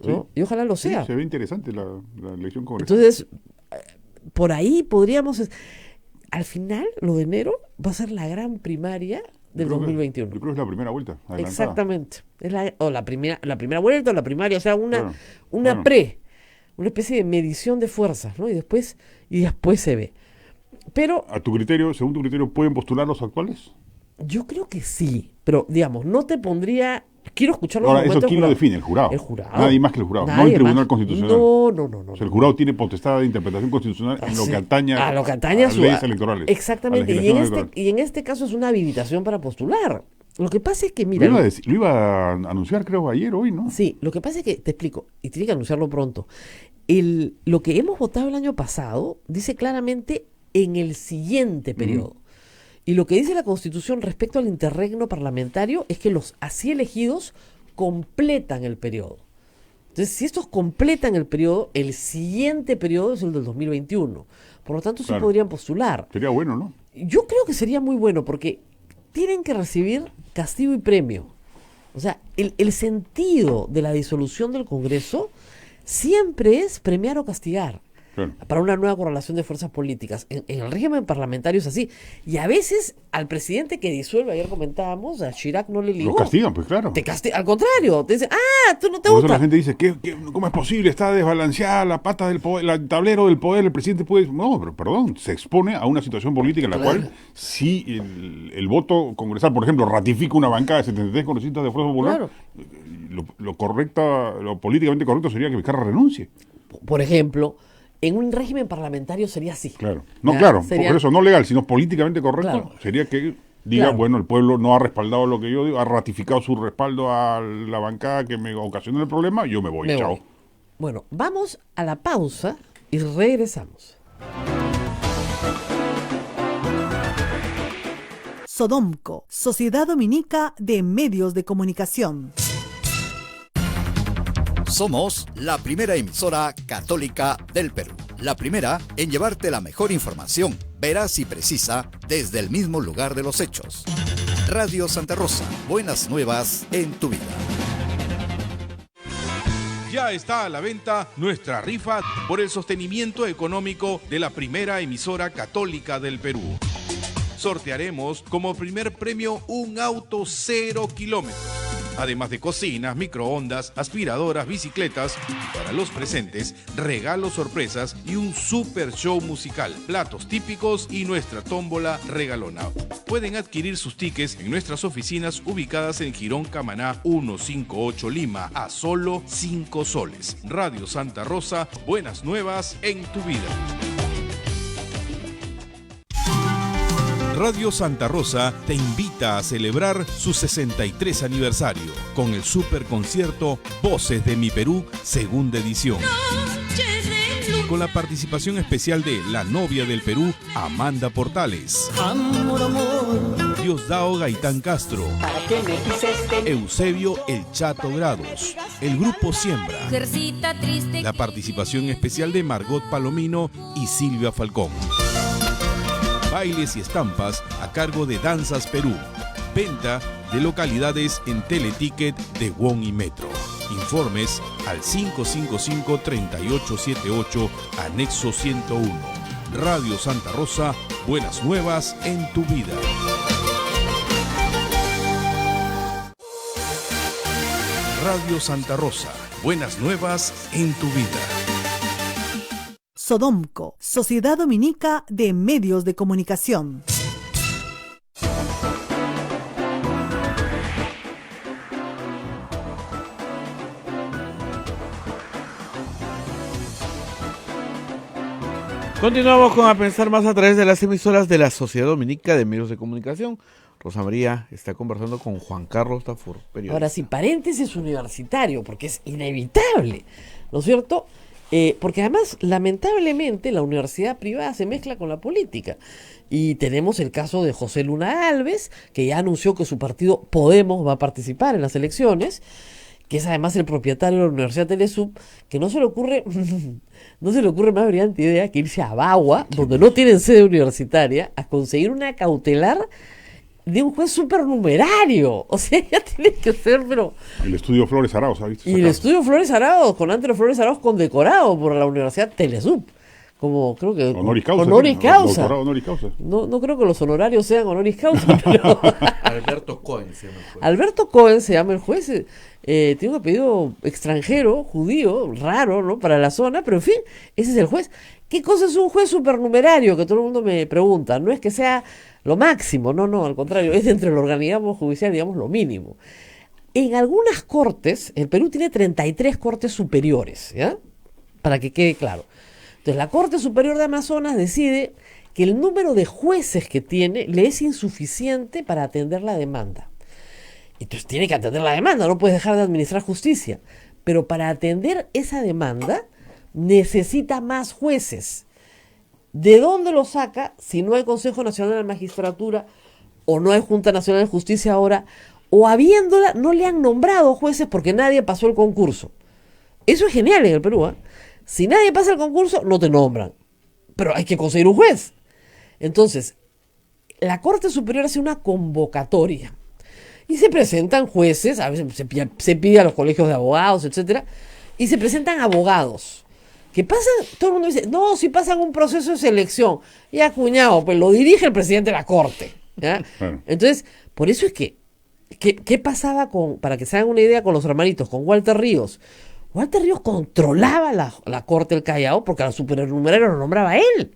¿No? Y ojalá lo sea. Sí, se ve interesante la elección congresal. Entonces, por ahí podríamos... Al final, lo de enero va a ser la gran primaria del 2021. Yo creo que es la primera vuelta. Adelantada. Exactamente. Es la primera vuelta o la primaria, o sea, una una especie de medición de fuerzas, ¿no? Y después se ve. Pero... ¿A tu criterio, según tu criterio, pueden postular los actuales? Yo creo que sí, pero digamos, no te pondría... Quiero escucharlo. Ahora, ¿eso quién lo define? El jurado. El jurado. Nadie más que el jurado, no el Tribunal Constitucional. No. O sea, el jurado tiene potestad de interpretación constitucional en lo que atañe a las leyes electorales. Exactamente, y en este caso es una habilitación para postular. Lo que pasa es que, mira... Lo iba a anunciar, creo, ayer, hoy, ¿no? Sí, lo que pasa es que, te explico, y tiene que anunciarlo pronto. Lo que hemos votado el año pasado dice claramente en el siguiente periodo. Y lo que dice la Constitución respecto al interregno parlamentario es que los así elegidos completan el periodo. Entonces, si estos completan el periodo, el siguiente periodo es el del 2021. Por lo tanto, sí podrían postular. Sería bueno, ¿no? Yo creo que sería muy bueno porque tienen que recibir castigo y premio. O sea, el sentido de la disolución del Congreso siempre es premiar o castigar. Para una nueva correlación de fuerzas políticas. En el régimen parlamentario es así. Y a veces al presidente que disuelve, ayer comentábamos, a Chirac no le ligó. Lo castigan, pues claro. Al contrario, te dicen, tú no te Por gusta. eso la gente dice, ¿cómo es posible? Está desbalanceada la pata del poder, el tablero del poder, el presidente puede... No, pero perdón, se expone a una situación política en la cual si el voto congresal, por ejemplo, ratifica una bancada de 73 congresistas de Fuerza Popular, lo políticamente correcto sería que Vizcarra renuncie. Por ejemplo... En un régimen parlamentario sería así. Claro. Por eso no legal, sino políticamente correcto, sería que diga, bueno, el pueblo no ha respaldado lo que yo digo, ha ratificado su respaldo a la bancada que me ocasionó el problema, yo me voy, chao. Bueno, vamos a la pausa y regresamos. Sodomco, Sociedad Dominica de Medios de Comunicación. Somos la primera emisora católica del Perú. La primera en llevarte la mejor información, veraz y precisa, desde el mismo lugar de los hechos. Radio Santa Rosa, buenas nuevas en tu vida. Ya está a la venta nuestra rifa por el sostenimiento económico de la primera emisora católica del Perú. Sortearemos como primer premio un auto 0 kilómetros. Además de cocinas, microondas, aspiradoras, bicicletas. Para los presentes, regalos sorpresas y un super show musical, platos típicos y nuestra tómbola regalona. Pueden adquirir sus tickets en nuestras oficinas ubicadas en Girón Camaná 158 Lima a solo 5 soles. Radio Santa Rosa, buenas nuevas en tu vida. Radio Santa Rosa te invita a celebrar su 63 aniversario con el superconcierto Voces de mi Perú, segunda edición. Con la participación especial de la novia del Perú, Amanda Portales. Amor, amor. Diosdado Gaitán Castro. Eusebio El Chato Grados. El grupo Siembra. La participación especial de Margot Palomino y Silvia Falcón. Bailes y estampas a cargo de Danzas Perú. Venta de localidades en Teleticket de Won y Metro. Informes al 555-3878, anexo 101. Radio Santa Rosa, buenas nuevas en tu vida. Radio Santa Rosa, buenas nuevas en tu vida. Sodomco, Sociedad Dominica de Medios de Comunicación. Continuamos con A Pensar Más a través de las emisoras de la Sociedad Dominica de Medios de Comunicación. Rosa María está conversando con Juan Carlos Tafur, periodista. Ahora sí, paréntesis universitario, porque es inevitable, ¿no es cierto? Porque además, lamentablemente, la universidad privada se mezcla con la política. Y tenemos el caso de José Luna Alves, que ya anunció que su partido Podemos va a participar en las elecciones, que es además el propietario de la Universidad Telesub, que no se le ocurre más brillante idea que irse a Bagua, donde no tienen sede universitaria, a conseguir una cautelar de un juez supernumerario. O sea, ya tiene que ser, pero... El estudio Flores Arauz, ¿ha visto? Y el estudio Flores Arauz, con Antero Flores Arauz condecorado por la Universidad Telesub. como creo que honoris causa. Honoris causa. Doctorado honoris causa. No creo que los honorarios sean honoris causa, pero Alberto Cohen se llama el juez. Alberto Cohen se llama el juez. Tiene un apellido extranjero, judío, raro, ¿no? Para la zona, pero en fin, ese es el juez. ¿Qué cosa es un juez supernumerario? Que todo el mundo me pregunta. No es que sea lo máximo, no, al contrario, es entre el organismo judicial, digamos, lo mínimo. En algunas cortes, el Perú tiene 33 cortes superiores, ¿ya? Para que quede claro. Entonces, la Corte Superior de Amazonas decide que el número de jueces que tiene le es insuficiente para atender la demanda. Entonces, tiene que atender la demanda, no puedes dejar de administrar justicia. Pero para atender esa demanda, necesita más jueces. ¿De dónde lo saca si no hay Consejo Nacional de la Magistratura o no hay Junta Nacional de Justicia ahora? O habiéndola, no le han nombrado jueces porque nadie pasó el concurso. Eso es genial en el Perú, ¿eh? Si nadie pasa el concurso, no te nombran. Pero hay que conseguir un juez. Entonces, la Corte Superior hace una convocatoria. Y se presentan jueces, a veces se pide a los colegios de abogados, etcétera, y se presentan abogados. Que pasan, todo el mundo dice, no, si pasan un proceso de selección. Ya, cuñado, pues lo dirige el presidente de la Corte. ¿Ya? Bueno. Entonces, por eso es que, ¿qué pasaba para que se hagan una idea con los hermanitos, con Walter Ríos? Walter Ríos controlaba la Corte del Callao porque a los supernumerarios los nombraba él.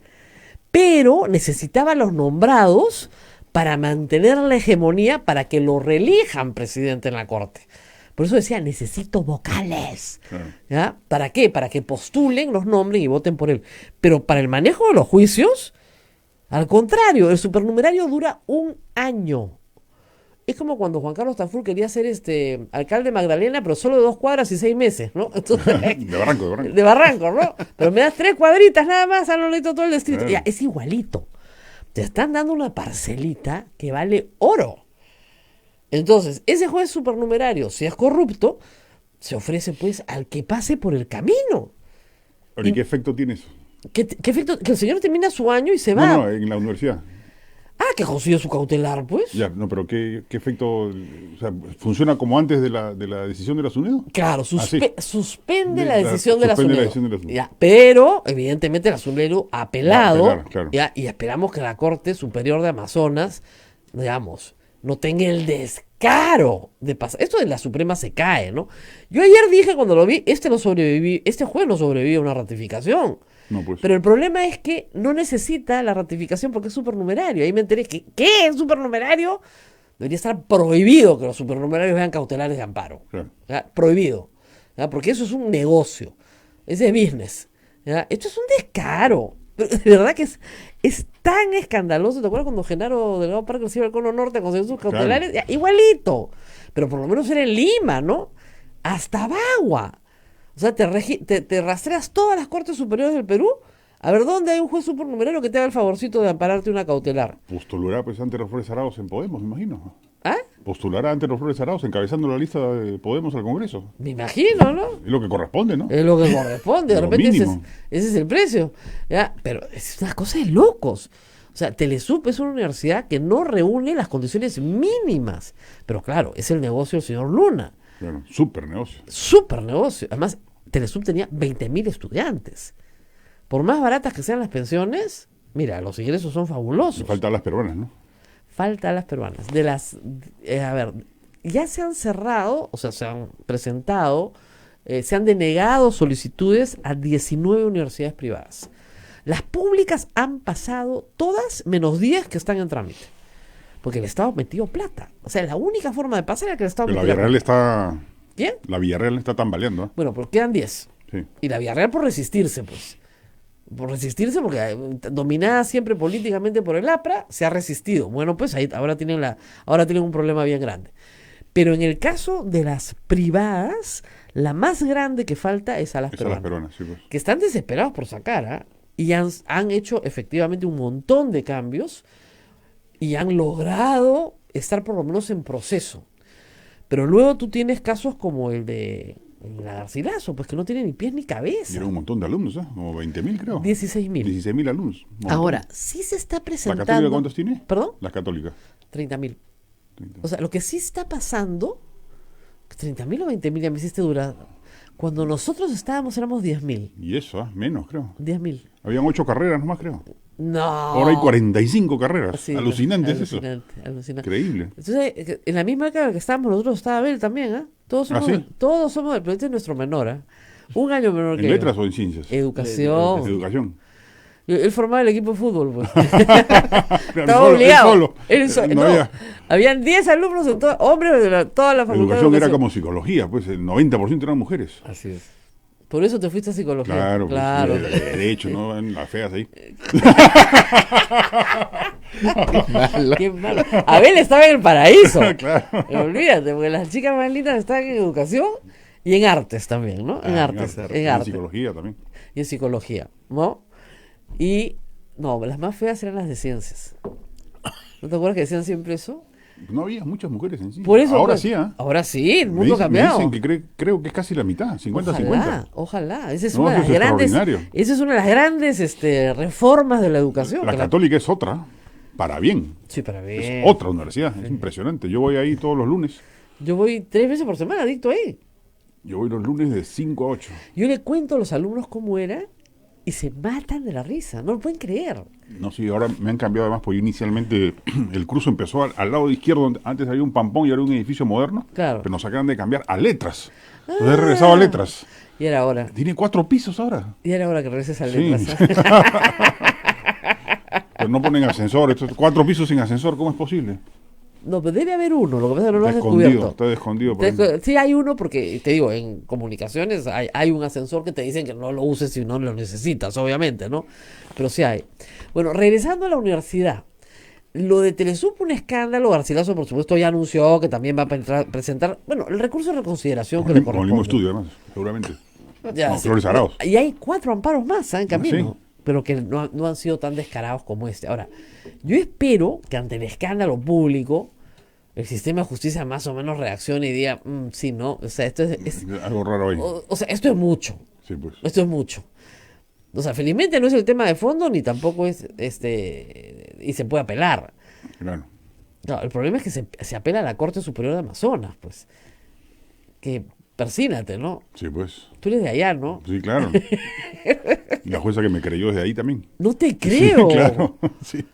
Pero necesitaba los nombrados para mantener la hegemonía, para que lo reelijan presidente en la Corte. Por eso decía, necesito vocales. ¿Ya? ¿Para qué? Para que postulen, los nombren y voten por él. Pero para el manejo de los juicios, al contrario, el supernumerario dura 1 año. Es como cuando Juan Carlos Tafur quería ser alcalde de Magdalena, pero solo de 2 cuadras y 6 meses, ¿no? Entonces, de Barranco. De Barranco, ¿no? Pero me das 3 cuadritas nada más, lo necesito todo el distrito. Ya, es igualito. Te están dando una parcelita que vale oro. Entonces, ese juez supernumerario, si es corrupto, se ofrece pues al que pase por el camino. ¿Y qué efecto tiene eso? ¿Qué efecto? Que el señor termina su año y se va. No, en la universidad. Que consiguió su cautelar, pues. Ya, no, pero ¿qué efecto? O sea, ¿funciona como antes de la decisión de la SUNEDO? Claro, suspende la decisión de la SUNEDO. Ya, pero, evidentemente, la SUNEDO ha apelado. Claro. Ya, y esperamos que la Corte Superior de Amazonas, digamos, no tenga el descaro de pasar. Esto de la Suprema se cae, ¿no? Yo ayer dije cuando lo vi, este juez no sobrevive a una ratificación. No, pues. Pero el problema es que no necesita la ratificación porque es supernumerario. Ahí me enteré que, ¿qué es supernumerario? Debería estar prohibido que los supernumerarios vean cautelares de amparo. Claro. Prohibido. ¿Ya? Porque eso es un negocio. Ese es business. ¿Ya? Esto es un descaro. Pero de verdad que es tan escandaloso. ¿Te acuerdas cuando Genaro Delgado Parker se iba al Cono Norte a conseguir sus cautelares? Claro. Ya, igualito. Pero por lo menos era en Lima, ¿no? Hasta Bagua. O sea, te rastreas todas las cortes superiores del Perú. A ver, ¿dónde hay un juez supernumerario que te haga el favorcito de ampararte una cautelar? Postulará pues ante los Flores Arauz en Podemos, me imagino. ¿Ah? Postulará ante los Flores Arauz encabezando la lista de Podemos al Congreso. Me imagino, ¿no? Es lo que corresponde, ¿no? Es lo que corresponde. De repente ese es el precio. ¿Ya? Pero es una cosa de locos. O sea, Telesup es una universidad que no reúne las condiciones mínimas. Pero claro, es el negocio del señor Luna. Claro, súper negocio. Súper negocio. Además, Telesup tenía 20.000 estudiantes. Por más baratas que sean las pensiones, mira, los ingresos son fabulosos. Faltan las peruanas, ¿no? Faltan las peruanas. A ver, ya se han cerrado, o sea, se han presentado, se han denegado solicitudes a 19 universidades privadas. Las públicas han pasado todas menos 10 que están en trámite. Porque el Estado metió plata. O sea, la única forma de pasar era que el Estado metió plata. La Villarreal está... ¿Quién? La Villarreal está tambaleando, ¿eh? Bueno, porque quedan 10. Sí. Y la Villarreal por resistirse, pues. Por resistirse, porque dominada siempre políticamente por el APRA, se ha resistido. Bueno, pues ahí ahora tienen un problema bien grande. Pero en el caso de las privadas, la más grande que falta es a las peruanas. Sí, pues. Que están desesperados por sacar, ¿eh? Y han hecho efectivamente un montón de cambios y han logrado estar por lo menos en proceso. Pero luego tú tienes casos como el de la Garcilaso, pues que no tiene ni pies ni cabeza. Y era un montón de alumnos, ¿eh? Como 20.000 creo. 16.000. 16.000 alumnos. Ahora, sí se está presentando... ¿La Católica cuántos tiene? ¿Perdón? La Católica. 30.000. O sea, lo que sí está pasando... 30.000 o 20.000, ya me hiciste durar. Cuando nosotros estábamos éramos 10.000. Y eso, menos creo. 10.000. Habían 8 carreras nomás, creo. No. Ahora hay 45 carreras. Sí, Alucinante es eso. Alucinante. Increíble. Entonces, en la misma época que estábamos nosotros estaba Abel también, ¿ah? Todos somos, ¿sí? todos somos, el proyecto es nuestro menor, ¿ah? Un año menor que ¿En yo. letras o en ciencias? Educación. Educación. Él formaba el equipo de fútbol, pues. Claro, Estaba obligado. Él solo. No, habían 10 alumnos, hombres de toda la facultad. Educación era como psicología, pues el 90% eran mujeres. Así es. Por eso te fuiste a psicología. Claro, claro. Pues, derecho, ¿no? En las feas ahí. Qué malo. Abel estaba en el paraíso. Claro. Olvídate, porque las chicas más lindas estaban en educación y en artes también, ¿no? En artes. En psicología también. Y en psicología, ¿no? Y, no, las más feas eran las de ciencias. ¿No te acuerdas que decían siempre eso? No había muchas mujeres en sí. Por eso, ahora pues, sí, ¿eh? Ahora sí, el mundo ha cambiado. Me dicen que creo que es casi la mitad, 50-50. Ojalá. Esa es No, una de las eso es grandes, extraordinario. esa es una de las grandes reformas de la educación. La católica es otra, para bien. Sí, para bien. Es otra universidad, es impresionante. Yo voy ahí todos los lunes. Yo voy 3 veces por semana, adicto ahí. Yo voy los lunes de 5 a 8. Yo le cuento a los alumnos cómo era y se matan de la risa, no lo pueden creer. No, sí, ahora me han cambiado además, porque inicialmente el curso empezó al lado izquierdo, donde antes había un pampón y ahora un edificio moderno, claro. Pero nos acaban de cambiar a letras. Entonces he regresado a letras. Y era hora. Tiene 4 pisos ahora. Y era hora que regreses a Sí. letras. Pero no ponen ascensor, 4 pisos sin ascensor, ¿cómo es posible? No, pero debe haber uno, lo que pasa es que no lo has Está escondido, descubierto. está escondido. Por ahí. Sí, hay uno porque, te digo, en comunicaciones hay un ascensor que te dicen que no lo uses si no lo necesitas, obviamente, ¿no? Pero sí hay. Bueno, regresando a la universidad, lo de Telesup, un escándalo. Garcilaso, por supuesto, ya anunció que también va a presentar, bueno, el recurso de reconsideración que le Con el corresponde. mismo estudio, además, seguramente. Ya, No, sí. Flores Arauz. Y hay 4 amparos más en camino, Sí. pero que no han sido tan descarados como este. Ahora, yo espero que ante el escándalo público el sistema de justicia más o menos reaccione y diga, sí, no, o sea, esto es algo raro ahí. O sea, esto es mucho. Sí, pues. Esto es mucho. O sea, felizmente no es el tema de fondo ni tampoco es y se puede apelar. Claro. No, el problema es que se apela a la Corte Superior de Amazonas, pues. Que persínate, ¿no? Sí, pues. Tú eres de allá, ¿no? Sí, claro. Y la jueza que me creyó desde ahí también. No te creo. Sí, claro. Sí.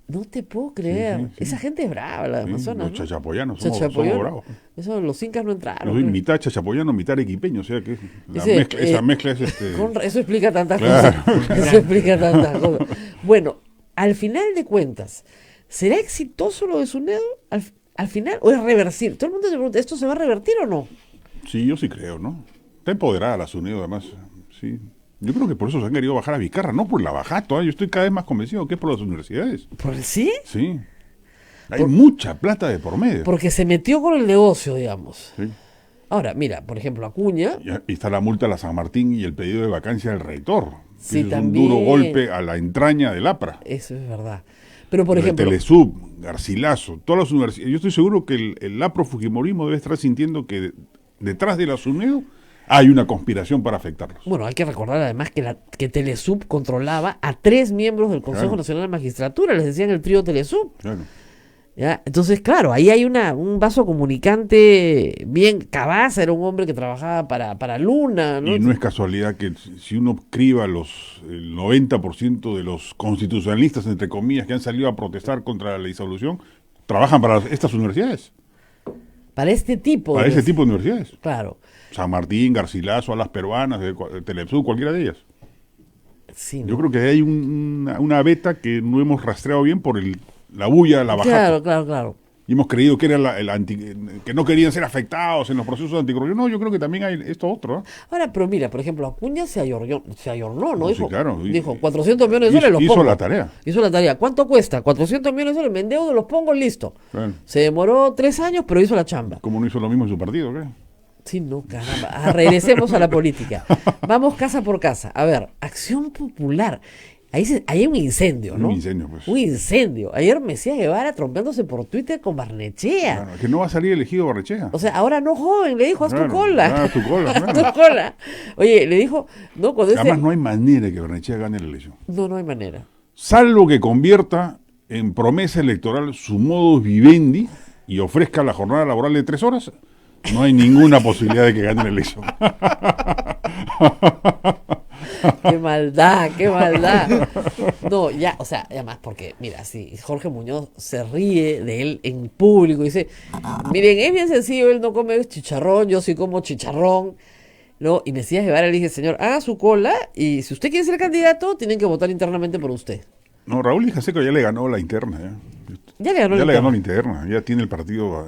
No te puedo creer. Sí, sí, sí. Esa gente es brava, la de Sí, Amazonas. los ¿no? chachapoyanos, Chachapoyanos. somos bravos. Eso, los incas no entraron. Yo soy creo. mitad chachapoyano, mitad arequipeño, o sea que Ese, esa mezcla es Eso explica tantas Claro. cosas. Eso explica tantas cosas. Bueno, al final de cuentas, ¿será exitoso lo de SUNEDU? Al final, ¿o es reversible? Todo el mundo se pregunta, ¿esto se va a revertir o no? Sí, yo sí creo, ¿no? Está empoderada la SUNEDU, además. Sí. Yo creo que por eso se han querido bajar a Vizcarra, no por la bajato. Yo estoy cada vez más convencido que es por las universidades. ¿Por sí? Sí. Hay mucha plata de por medio. Porque se metió con el negocio, digamos. Sí. Ahora, mira, por ejemplo, Acuña. Y está la multa a la San Martín y el pedido de vacancia del rector. Sí, es también. un duro golpe a la entraña del APRA. Eso es verdad. Pero, por De ejemplo. Telesub, Garcilaso, todas las universidades. Yo estoy seguro que el APRO-Fujimorismo debe estar sintiendo que detrás de la SUNEDU hay una conspiración para afectarlos. Bueno, hay que recordar además que Telesub controlaba a 3 miembros del Consejo Claro. Nacional de Magistratura, les decían el trío Telesub. Claro. ¿Ya? Entonces, claro, ahí hay un vaso comunicante bien. Cabaza era un hombre que trabajaba para Luna, ¿no? Y no es casualidad que si uno criba el 90% de los constitucionalistas, entre comillas, que han salido a protestar contra la disolución, trabajan para estas universidades. Para este tipo. Para ese tipo de universidades. Claro. San Martín, Garcilaso, Alas Peruanas, Telesub, cualquiera de ellas. Sí, Yo creo que hay una beta que no hemos rastreado bien por la bulla, la bajada. Claro. Y hemos creído que era que no querían ser afectados en los procesos de anticorrupción. No, yo creo que también hay esto otro. Ahora, pero mira, por ejemplo, Acuña se ayornó, ¿no? Sí, Dijo, claro. dijo 400 millones de dólares los hizo pongo. la tarea. Hizo la tarea. ¿Cuánto cuesta? 400 millones de dólares, me endeudo, los pongo, listo. Claro. Se demoró 3 años, pero hizo la chamba. Como no hizo lo mismo en su partido, ¿qué? Sí, no, caramba. Regresemos a la política. Vamos casa por casa. A ver, Acción Popular. Ahí hay un incendio, ¿no? Un incendio, pues. Un incendio. Ayer Mesías Guevara trompeándose por Twitter con Barnechea. Claro, es que no va a salir elegido Barnechea. O sea, ahora no joven, le dijo, haz tu cola. Haz tu cola, Haz claro. tu cola. Oye, le dijo, no, cuando Además, no hay manera de que Barnechea gane la elección. No hay manera. Salvo que convierta en promesa electoral su modus vivendi y ofrezca la jornada laboral de 3 horas, No hay ninguna posibilidad de que gane la elección. Qué maldad, qué maldad. No, ya, o sea, además porque, mira, si Jorge Muñoz se ríe de él en público y dice, miren, es bien sencillo, él no come chicharrón, yo sí como chicharrón, ¿no? Y Mesías Guevara le dije, señor, haga su cola y si usted quiere ser candidato, tienen que votar internamente por usted. No, Raúl Ijaseco ya le ganó la interna. Ya le ganó la interna. Ya tiene el partido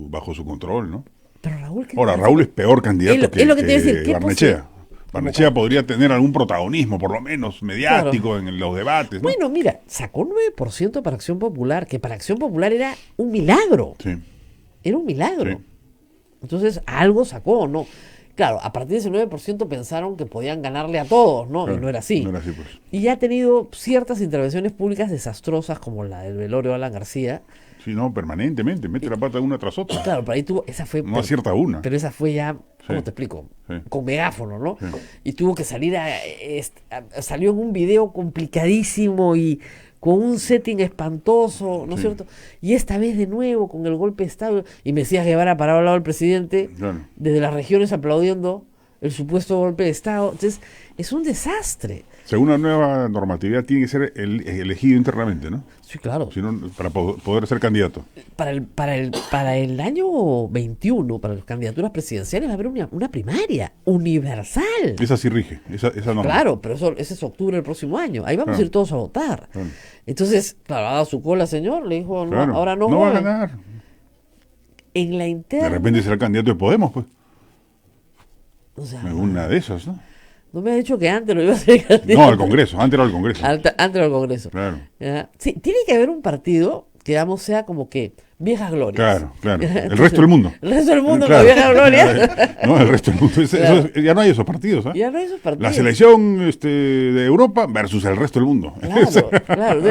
bajo su control, ¿no? Pero Raúl, ahora, Raúl es peor candidato es lo que te iba a decir, ¿qué Barnechea. Barnechea podría tener algún protagonismo, por lo menos mediático, en los debates, ¿no? Bueno, mira, sacó 9% para Acción Popular, que para Acción Popular era un milagro. Sí. Era un milagro. Sí. Entonces, algo sacó, ¿no? Claro, a partir de ese 9% pensaron que podían ganarle a todos, ¿no? Claro, y no era así. No era así, pues. Y ya ha tenido ciertas intervenciones públicas desastrosas, como la del velorio de Alan García. Sí, no, permanentemente, mete la pata una tras otra. Claro, pero ahí tuvo, esa fue... No acierta una. Pero esa fue ya, ¿cómo Sí. te explico? Sí. Con megáfono, ¿no? Sí. Y tuvo que salir salió en un video complicadísimo y con un setting espantoso, ¿no es Sí. cierto? Y esta vez de nuevo con el golpe de Estado, y Mesías Guevara parado al lado del presidente, Claro. desde las regiones aplaudiendo el supuesto golpe de Estado. Entonces, es un desastre. Según la nueva normatividad, tiene que ser elegido internamente, ¿no? Sí, claro. Si no, para poder ser candidato. Para el año 21, para las candidaturas presidenciales, va a haber una primaria universal. Esa sí rige, esa norma. Claro, pero ese es octubre del próximo año. Ahí vamos Claro. a ir todos a votar. Claro. Entonces, claro, haga su cola, señor. Le dijo, no, Claro. ahora no va a joden. ganar. En la interna. De repente será candidato de Podemos, pues. O sea, Una de esas, ¿no? no me ha dicho que antes lo iba a hacer candidato. No, al Congreso, antes era al Congreso. Antes era el Congreso. Claro. ¿Ya? Sí, tiene que haber un partido que, digamos, sea como que viejas glorias. Claro, claro. El Entonces, resto del mundo. El resto del mundo, Claro. con viejas glorias. No, el resto del mundo. Claro. Ya no hay esos partidos, ¿ah? Ya no hay esos partidos. La selección de Europa versus el resto del mundo. Claro, claro.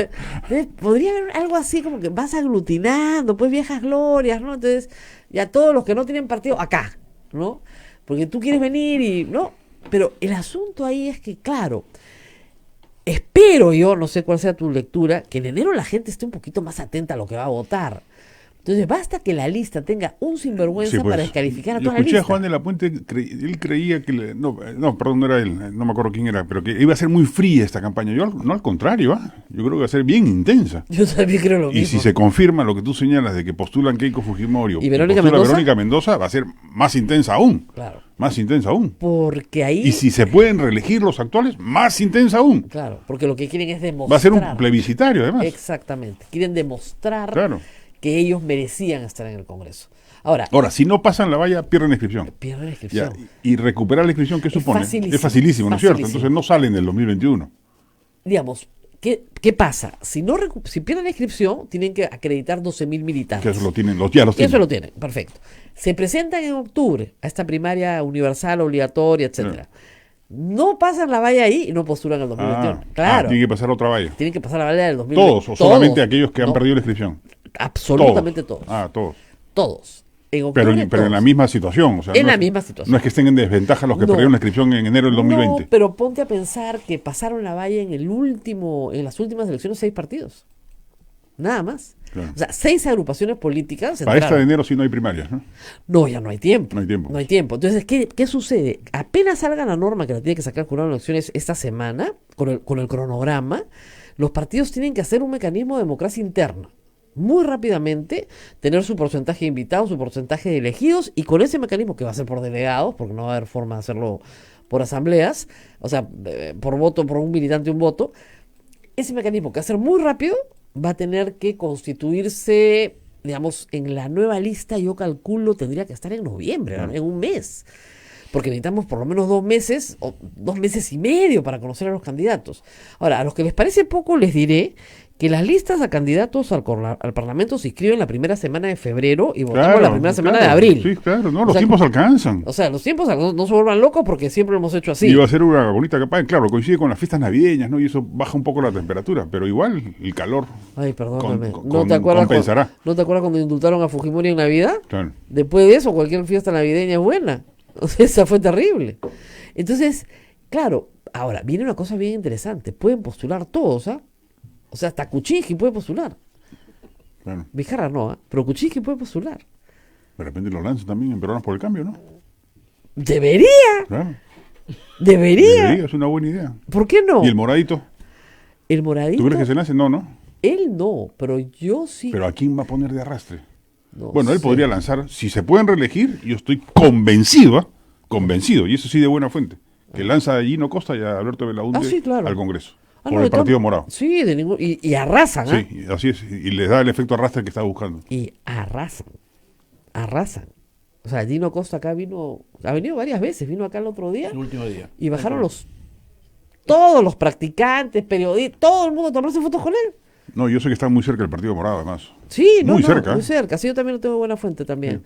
Podría haber algo así como que vas aglutinando, pues viejas glorias, ¿no? Entonces, ya todos los que no tienen partido, acá, ¿no? Porque tú quieres venir y, ¿no? Pero el asunto ahí es que, claro, espero yo, no sé cuál sea tu lectura, que en enero la gente esté un poquito más atenta a lo que va a votar. Entonces, basta que la lista tenga un sinvergüenza Sí, pues. para descalificar a Yo toda la escuché lista. a Juan de la Puente, él creía que... no, perdón, no era él, no me acuerdo quién era, pero que iba a ser muy fría esta campaña. Yo, no, al contrario, yo creo que va a ser bien intensa. Yo también creo lo mismo. Y si se confirma lo que tú señalas de que postulan Keiko Fujimori ¿Y Verónica postula Mendoza? Verónica Mendoza, va a ser más intensa aún. Claro. Más intensa aún. Porque ahí... Y si se pueden reelegir los actuales, más intensa aún. Claro, porque lo que quieren es demostrar... Va a ser un plebiscitario, además. Exactamente. Quieren demostrar Claro. que ellos merecían estar en el Congreso. Ahora, Si no pasan la valla, pierden la inscripción. pierden la inscripción. Ya, y recuperar la inscripción, ¿qué supone? facilísimo, Es facilísimo, ¿no es cierto? facilísimo. Entonces no salen del 2021. Digamos, ¿qué pasa? Si pierden la inscripción, tienen que acreditar 12.000 militantes. Que eso lo tienen, ya los Y tienen. eso lo tienen, perfecto. Se presentan en octubre a esta primaria universal, obligatoria, etcétera. No pasan la valla ahí y no postulan el 2021. Claro. Tiene que pasar otra valla. Tienen que pasar la valla del 2021. Todos, o solamente aquellos que han No, perdido la inscripción. absolutamente todos. Todos. Todos. En Pero, octubre, pero en la todos. misma situación. O sea, En no la es- misma situación. No es que estén en desventaja los que No. perdieron la inscripción en enero del 2020. No, pero ponte a pensar que pasaron la valla en las últimas elecciones 6 partidos. Nada más. Claro. O sea, 6 agrupaciones políticas. Para esta de entraron. enero sí no hay primarias, ¿no? No, ya no hay tiempo. No hay tiempo. No hay tiempo. Entonces, ¿qué sucede? Apenas salga la norma que la tiene que sacar el jurado de elecciones esta semana, con el cronograma, los partidos tienen que hacer un mecanismo de democracia interna. Muy rápidamente, tener su porcentaje de invitados, su porcentaje de elegidos, y con ese mecanismo, que va a ser por delegados, porque no va a haber forma de hacerlo por asambleas, o sea, por voto, por un militante un voto, ese mecanismo que va a ser muy rápido, va a tener que constituirse, digamos, en la nueva lista. Yo calculo tendría que estar en noviembre, ¿no? En un mes, porque necesitamos por lo menos 2 meses o 2 meses y medio para conocer a los candidatos. Ahora, a los que les parece poco les diré que las listas a candidatos al Parlamento se inscriben la primera semana de febrero y votamos la primera semana de abril. Sí, claro, no, O los sea, tiempos alcanzan. O sea, los tiempos no se vuelvan locos porque siempre lo hemos hecho así. Y va a ser una bonita campaña, claro, coincide con las fiestas navideñas, ¿no? Y eso baja un poco la temperatura, pero igual el calor Ay, perdóname. con- ¿No te acuerdas compensará. ¿No te acuerdas cuando indultaron a Fujimori en Navidad? Claro. Después de eso, cualquier fiesta navideña es buena. O sea, esa fue terrible. Entonces, claro, ahora viene una cosa bien interesante. Pueden postular todos, ¿ah? O sea, hasta Kuczynski puede postular. Claro. Vizcarra no, ¿ah? Pero Kuczynski puede postular. De repente lo lanzan también en Peruanos por el Cambio, ¿no? Debería. Claro. Debería. Es una buena idea. ¿Por qué no? ¿Y el moradito? El moradito. ¿Tú crees que se lance? No, ¿no? Él no, pero yo sí. ¿Pero a quién va a poner de arrastre? No bueno, él sé. podría lanzar, si se pueden reelegir, yo estoy convencido, y eso sí de buena fuente, que lanza a Gino Costa y a Alberto Belaúnde sí, claro. al Congreso, Ah, por no, el Partido Morado. Sí, de ningún, y arrasan, ¿ah? Sí, así es, y les da el efecto arrastre que está buscando. Y arrasan. O sea, Gino Costa acá ha venido varias veces, vino acá el otro día. El último día. Y bajaron todos los practicantes, periodistas, todo el mundo a tomarse fotos con él. No, yo sé que está muy cerca del Partido Morado, además. Sí, muy cerca. Muy cerca. Sí, yo también lo tengo buena fuente también.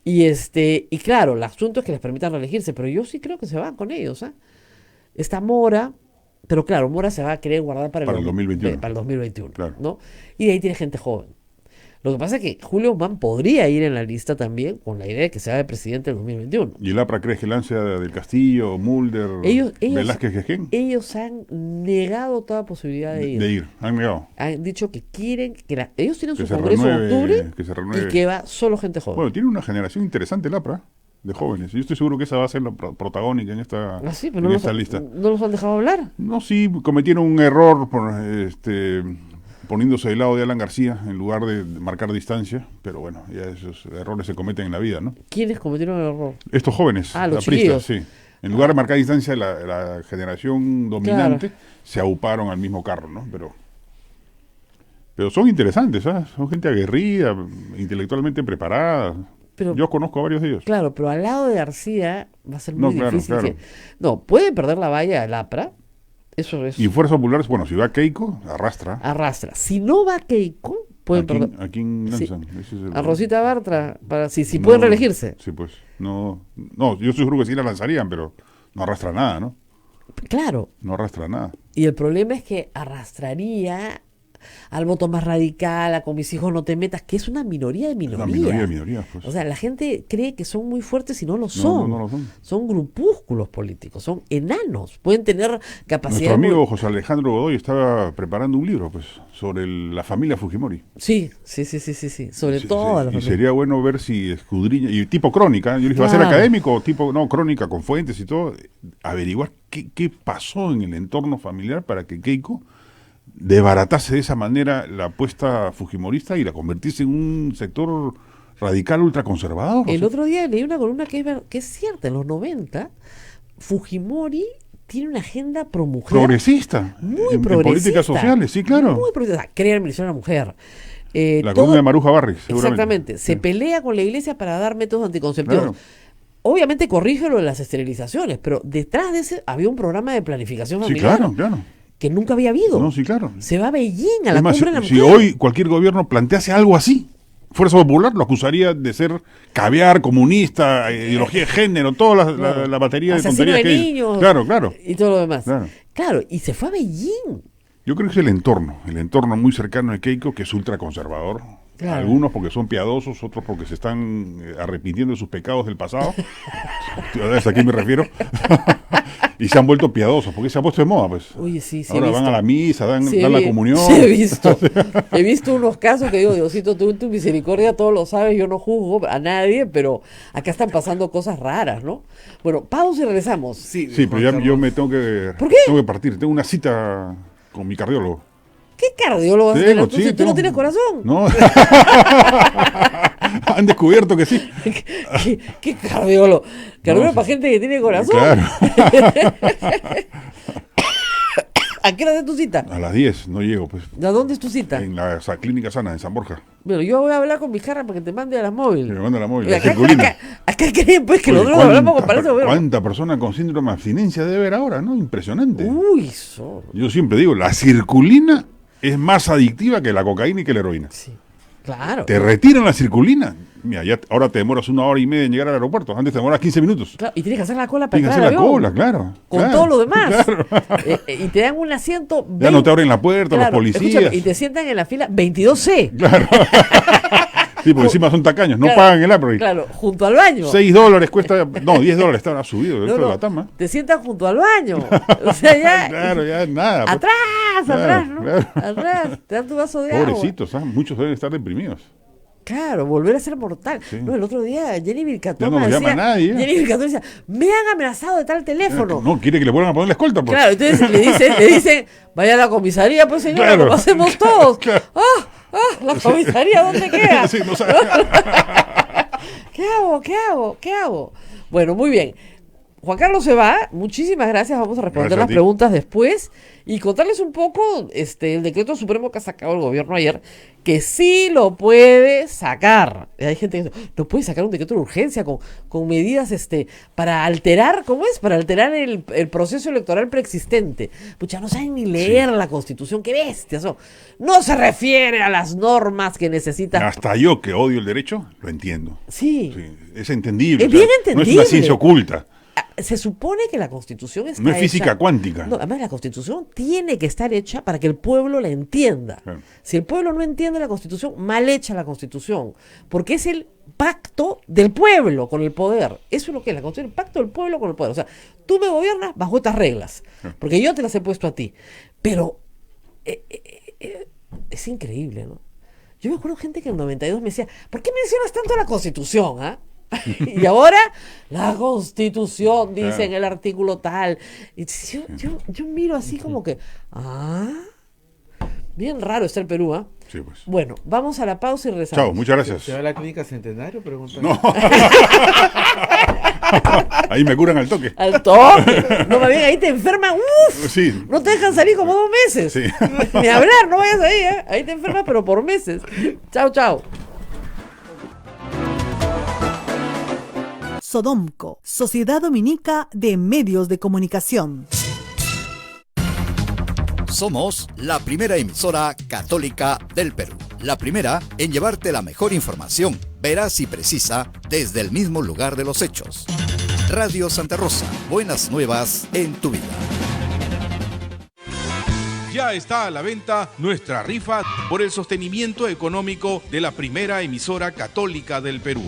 Sí. Y claro, el asunto es que les permitan reelegirse, pero yo sí creo que se van con ellos, ¿ah? Está Mora, pero claro, Mora se va a querer guardar para el 2021. Para el 2021, Claro. ¿no? Y de ahí tiene gente joven. Lo que pasa es que Julio Guzmán podría ir en la lista también con la idea de que sea de presidente en el 2021. ¿Y el APRA crees que lance a Del Castillo, Mulder, Velázquez Gején? Ellos han negado toda posibilidad de ir. Han negado. Han dicho que quieren que ellos tienen Que su se congreso en renueve, octubre que se renueve. y que va solo gente joven. Bueno, tiene una generación interesante el APRA, de jóvenes. Yo estoy seguro que esa va a ser la protagónica en esta, Pero no esta lista. ¿No los han dejado hablar? No, sí, cometieron un error poniéndose del lado de Alan García en lugar de marcar distancia, pero bueno, ya esos errores se cometen en la vida, ¿no? ¿Quiénes cometieron el error? Estos jóvenes, los apristas, chiquillos. sí. En lugar de marcar distancia, la generación dominante se auparon al mismo carro, ¿no? Pero son interesantes, ¿sabes? Son gente aguerrida, intelectualmente preparada. Pero, yo conozco a varios de ellos. Claro, pero al lado de García va a ser muy difícil. Claro. No, puede perder la valla del APRA. Eso es. Y Fuerzas Populares, bueno, si va Keiko, arrastra. Si no va Keiko, pueden perder. ¿A quién lanzan? Sí. A Rosita Bartra, si pueden reelegirse. Sí, pues. No, yo estoy seguro que sí la lanzarían, pero no arrastra nada, ¿no? Claro. No arrastra nada. Y el problema es que arrastraría al voto más radical, a con mis hijos no te metas, que es una minoría de minorías. Una minoría de minorías, pues. O sea, la gente cree que son muy fuertes y no lo son. No lo son. Son grupúsculos políticos, son enanos. Pueden tener capacidad. Nuestro amigo José Alejandro Godoy estaba preparando un libro, pues, sobre la familia Fujimori. Sí. Sobre toda la familia. Y sería bueno ver si escudriña, y tipo crónica, yo le dije, ¿va a ser académico? Crónica con fuentes y todo, averiguar qué pasó en el entorno familiar para que Keiko desbaratase de esa manera la apuesta fujimorista y la convertirse en un sector radical ultraconservador. El otro día leí una columna que es cierta. En los 90, Fujimori tiene una agenda pro mujer. Progresista. Muy en progresista. políticas sociales, sí, claro. Muy progresista. Crea el Ministerio de la Mujer. La columna de Maruja Barris, seguramente. Exactamente. Se pelea con la iglesia para dar métodos anticonceptivos. Claro. Obviamente corrige lo de las esterilizaciones, pero detrás de ese había un programa de planificación familiar. Sí, claro. Que nunca había habido. No, sí, claro. Se va a Beijing, a la más, cumbre de la si mujer. hoy cualquier gobierno plantease algo así, Fuerza Popular lo acusaría de ser caviar, comunista, ideología de género, toda la batería de asesino tonterías de que hay. niños. Claro. Y todo lo demás. Claro. Y se fue a Beijing. Yo creo que es el entorno muy cercano de Keiko, que es ultraconservador. Claro. Algunos porque son piadosos, otros porque se están arrepintiendo de sus pecados del pasado. ¿A quién me refiero? Y se han vuelto piadosos, porque se ha puesto de moda, pues. Oye, sí. Ahora van a la misa, dan la comunión. Sí, he visto. He visto unos casos que digo, Diosito, tú en tu misericordia todo lo sabes, yo no juzgo a nadie, pero acá están pasando cosas raras, ¿no? Bueno, pausa y regresamos. Sí, pero ya yo me tengo que... ¿Por qué? Tengo que partir, tengo una cita con mi cardiólogo. ¿Qué cardiólogo vas a tener tú si tú no tienes corazón? No. Han descubierto que sí. ¿Qué cardiólogo? Cardiólogo para gente que tiene corazón. Claro. ¿A qué hora es tu cita? A las 10, no llego, pues. ¿A dónde es tu cita? En la Clínica Sana, en San Borja. Bueno, yo voy a hablar con mi jarra para que te mande a la móvil. Que me manda la móvil, acá creen pues que nosotros hablamos con Palacio Gobierno. ¿Cuánta persona con síndrome de abstinencia debe haber ahora, no? Impresionante. Uy, yo siempre digo, la circulina es más adictiva que la cocaína y que la heroína. Sí, claro. Te retiran la circulina. Mira, ahora te demoras 1 hora y media en llegar al aeropuerto. Antes te demoras 15 minutos. Claro, y tienes que hacer la cola para entrar al avión. Tienes que hacer la cola, claro. Con todo lo demás. Claro. Y te dan un asiento... Ya no te abren la puerta, los policías. Escúchame, y te sientan en la fila 22C. Claro. Sí, porque encima son tacaños, no pagan el APRI. Claro, junto al baño. $6 cuesta, no, $10 está subido, esto es la tama. Te sientan junto al baño. O sea, ya. Claro, ya nada. Atrás, ¿no? Claro. Atrás, te dan tu vaso de agua. Pobrecitos, muchos deben estar deprimidos. Claro, volver a ser mortal. Sí. No, el otro día Jenny Ya Vilcatoma no lo llama nadie. Jenny Vilcatoma decía, me han amenazado de tal teléfono. No, quiere que le vuelvan a poner la escolta, pues. Claro, entonces le dicen, vaya a la comisaría, pues señora, Claro. como hacemos todos. Claro. La comisaría, ¿dónde queda? Sí, no sabe. ¿Qué hago? Bueno, muy bien. Juan Carlos se va, muchísimas gracias, vamos a responder Gracias a las ti. preguntas después y contarles un poco el decreto supremo que ha sacado el gobierno ayer, que sí lo puede sacar. Hay gente que dice, no puede sacar un decreto de urgencia con medidas para alterar, ¿cómo es? Para alterar el proceso electoral preexistente. Pucha, no saben ni leer la Constitución, qué bestias son. No se refiere a las normas que necesita. Hasta yo, que odio el derecho, lo entiendo. Sí. Sí, es entendible. Es bien No es entendible. una ciencia oculta. Se supone que la Constitución está No es física hecha- cuántica. No, además la Constitución tiene que estar hecha para que el pueblo la entienda. Claro. Si el pueblo no entiende la Constitución, mal hecha la Constitución, porque es el pacto del pueblo con el poder. Eso es lo que es la Constitución, el pacto del pueblo con el poder. O sea, tú me gobiernas bajo estas reglas, porque yo te las he puesto a ti. Pero es increíble, ¿no? Yo me acuerdo gente que en el 92 me decía, ¿por qué mencionas tanto la Constitución, ah? Y ahora, la Constitución dice en el artículo tal. Y yo miro así como que, bien raro está el Perú, ¿ah? Sí, pues. Bueno, vamos a la pausa y regresamos. Chao, muchas gracias. ¿Se va a la clínica Centenario? Pregunta. No. Ahí me curan al toque. Al toque. No, más bien ahí te enferman, Sí. no te dejan salir como 2 meses. Sí. Ni hablar, no vayas ahí, ¿eh? Ahí te enfermas, pero por meses. Chao. Sodomco, Sociedad Dominica de Medios de Comunicación. Somos la primera emisora católica del Perú. La primera en llevarte la mejor información, veraz y precisa, desde el mismo lugar de los hechos. Radio Santa Rosa, buenas nuevas en tu vida. Ya está a la venta nuestra rifa por el sostenimiento económico de la primera emisora católica del Perú.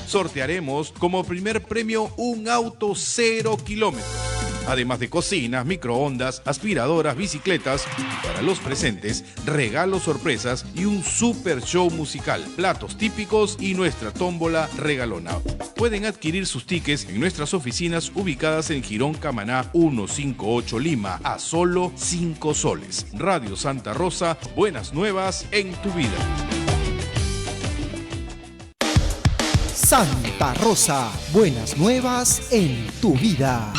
Sortearemos como primer premio un auto 0 kilómetros, además de cocinas, microondas, aspiradoras, bicicletas. Para los presentes, regalos sorpresas y un super show musical, platos típicos y nuestra tómbola regalona. Pueden adquirir sus tickets en nuestras oficinas ubicadas en Girón Camaná 158 Lima a solo 5 soles. Radio Santa Rosa, buenas nuevas en tu vida. Santa Rosa, buenas nuevas en tu vida.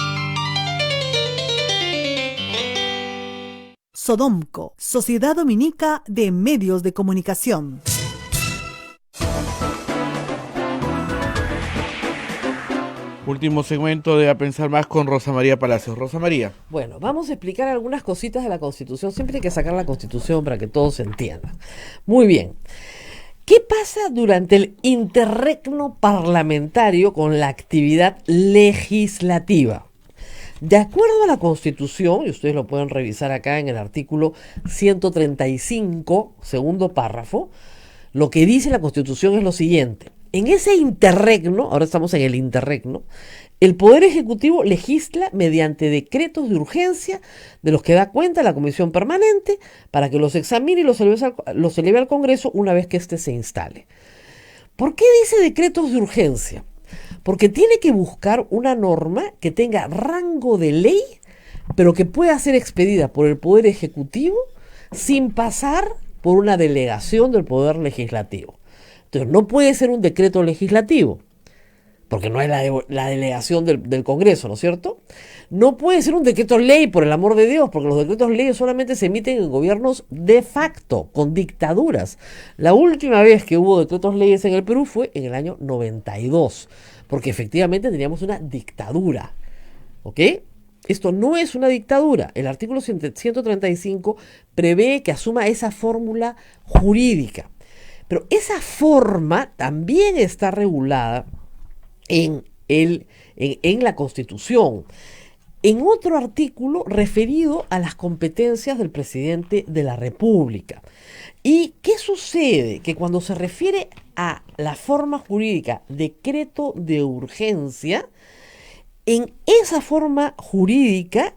Sodomco, Sociedad Dominica de Medios de Comunicación. Último segmento de A Pensar Más con Rosa María Palacios. Rosa María. Bueno, vamos a explicar algunas cositas de la Constitución. Siempre hay que sacar la Constitución para que todos se entiendan. Muy bien. ¿Qué pasa durante el interregno parlamentario con la actividad legislativa? De acuerdo a la Constitución, y ustedes lo pueden revisar acá en el artículo 135, segundo párrafo, lo que dice la Constitución es lo siguiente. En ese interregno, ahora estamos en el interregno, el Poder Ejecutivo legisla mediante decretos de urgencia de los que da cuenta la Comisión Permanente para que los examine y los eleve al Congreso una vez que éste se instale. ¿Por qué dice decretos de urgencia? Porque tiene que buscar una norma que tenga rango de ley, pero que pueda ser expedida por el Poder Ejecutivo sin pasar por una delegación del Poder Legislativo. Entonces, no puede ser un decreto legislativo, porque no es la delegación del Congreso, ¿no es cierto? No puede ser un decreto ley, por el amor de Dios, porque los decretos leyes solamente se emiten en gobiernos de facto, con dictaduras. La última vez que hubo decretos leyes en el Perú fue en el año 92, porque efectivamente teníamos una dictadura, ¿ok? Esto no es una dictadura. El artículo 135 prevé que asuma esa fórmula jurídica. Pero esa forma también está regulada en la Constitución, en otro artículo referido a las competencias del presidente de la República. ¿Y qué sucede? Que cuando se refiere a la forma jurídica decreto de urgencia, en esa forma jurídica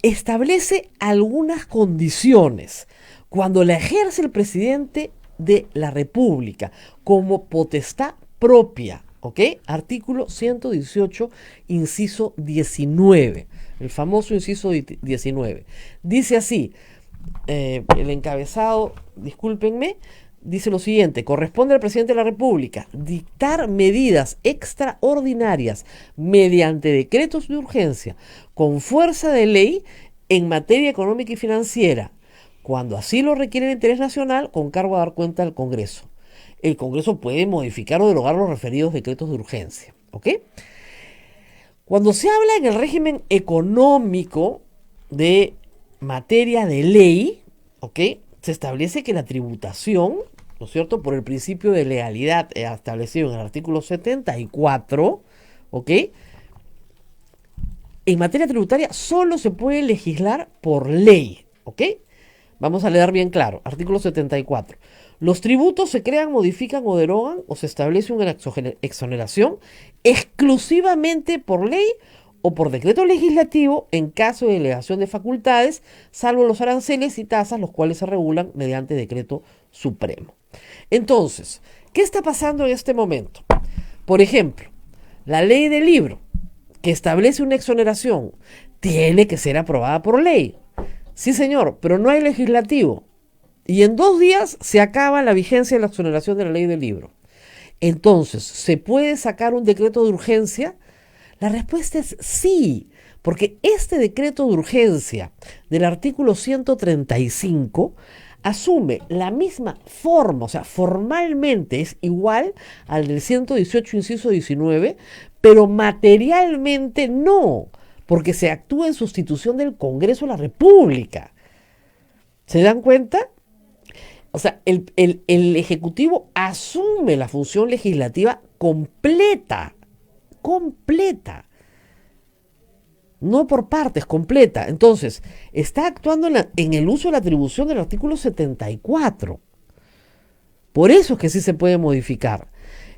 establece algunas condiciones. Cuando la ejerce el presidente de la República como potestad propia, ¿ok? Artículo 118, inciso 19, el famoso inciso 19. Dice así, el encabezado, discúlpenme, dice lo siguiente: corresponde al presidente de la República dictar medidas extraordinarias mediante decretos de urgencia con fuerza de ley en materia económica y financiera, cuando así lo requiere el interés nacional, con cargo a dar cuenta al Congreso. El Congreso puede modificar o derogar los referidos decretos de urgencia, ¿ok? Cuando se habla en el régimen económico de materia de ley, ¿ok?, se establece que la tributación, ¿no es cierto?, por el principio de legalidad establecido en el artículo 74, ¿ok?, en materia tributaria solo se puede legislar por ley, ¿ok? Vamos a leer bien claro, artículo 74. Los tributos se crean, modifican o derogan o se establece una exoneración exclusivamente por ley o por decreto legislativo en caso de delegación de facultades, salvo los aranceles y tasas, los cuales se regulan mediante decreto supremo. Entonces, ¿qué está pasando en este momento? Por ejemplo, la ley del libro, que establece una exoneración, tiene que ser aprobada por ley. Sí, señor, pero no hay legislativo. Y en 2 días se acaba la vigencia de la exoneración de la ley del libro. Entonces, ¿se puede sacar un decreto de urgencia? La respuesta es sí, porque este decreto de urgencia del artículo 135 asume la misma forma, o sea, formalmente es igual al del 118, inciso 19, pero materialmente no, porque se actúa en sustitución del Congreso de la República. ¿Se dan cuenta? O sea, el Ejecutivo asume la función legislativa completa, no por partes, completa. Entonces, está actuando en el uso de la atribución del artículo 74. Por eso es que sí se puede modificar.